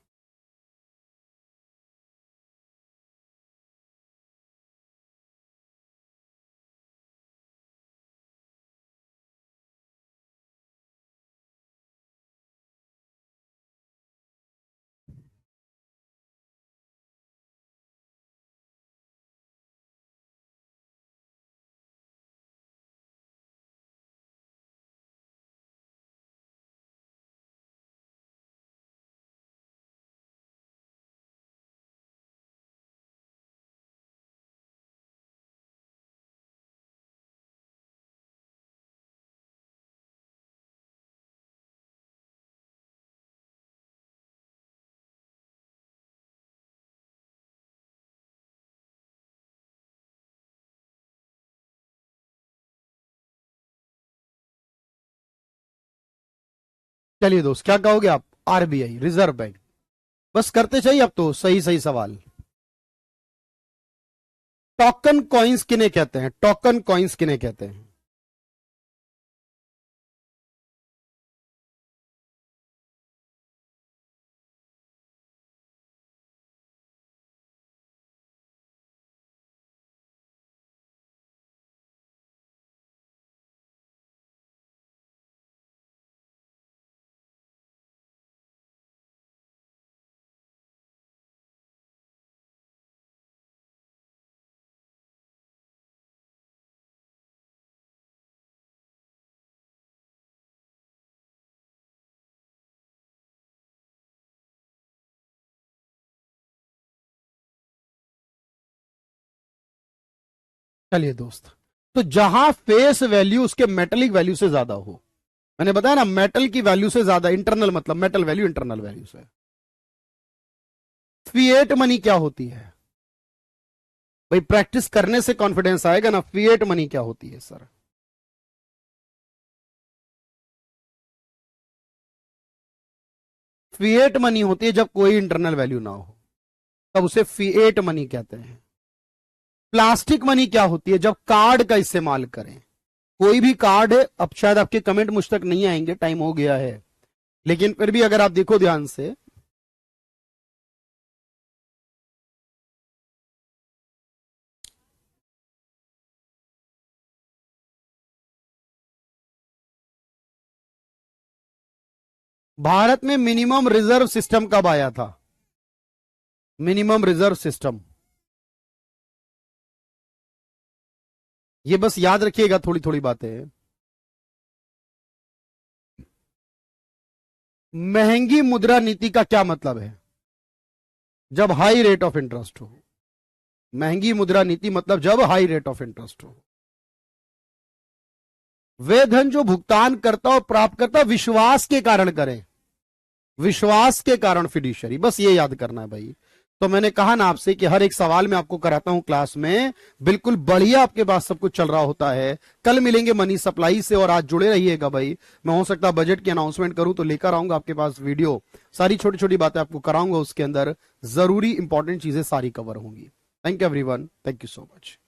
चलिए दोस्त, क्या कहोगे आप? RBI, reserve bank. बस करते चाहिए अब तो सही सही सवाल। टोकन कॉइन्स किन्हें कहते हैं? टोकन कॉइन्स किन्हें कहते हैं? चलिए दोस्त, तो जहां फेस वैल्यू उसके मेटलिक वैल्यू से ज्यादा हो, मैंने बताया ना, मेटल की वैल्यू से ज्यादा, इंटरनल मतलब मेटल वैल्यू इंटरनल वैल्यू से। फिएट मनी क्या होती है? भाई प्रैक्टिस करने से कॉन्फिडेंस आएगा ना। फिएट मनी क्या होती है सर? फिएट मनी होती है जब कोई इंटरनल वैल्यू ना हो, तब उसे फिएट मनी कहते हैं। प्लास्टिक मनी क्या होती है? जब कार्ड का इस्तेमाल करें, कोई भी कार्ड है, अब शायद आपके कमेंट मुझ तक नहीं आएंगे, टाइम हो गया है, लेकिन फिर भी अगर आप देखो ध्यान से, भारत में मिनिमम रिजर्व सिस्टम कब आया था? मिनिमम रिजर्व सिस्टम, ये बस याद रखिएगा थोड़ी थोड़ी बातें। महंगी मुद्रा नीति का क्या मतलब है? जब हाई रेट ऑफ इंटरेस्ट हो। महंगी मुद्रा नीति मतलब जब हाई रेट ऑफ इंटरेस्ट हो। वे धन जो भुगतान करता और प्राप्त करता विश्वास के कारण करें, विश्वास के कारण फिड्यूशियरी, बस ये याद करना है भाई। तो मैंने कहा ना आपसे कि हर एक सवाल में आपको कराता हूं क्लास में, बिल्कुल बढ़िया आपके पास सब कुछ चल रहा होता है। कल मिलेंगे मनी सप्लाई से, और आज जुड़े रहिएगा भाई। मैं हो सकता बजट की अनाउंसमेंट करूं तो लेकर आऊंगा आपके पास वीडियो, सारी छोटी छोटी बातें आपको कराऊंगा, उसके अंदर जरूरी इंपॉर्टेंट चीजें सारी कवर होंगी। Thank you everyone, thank you so much.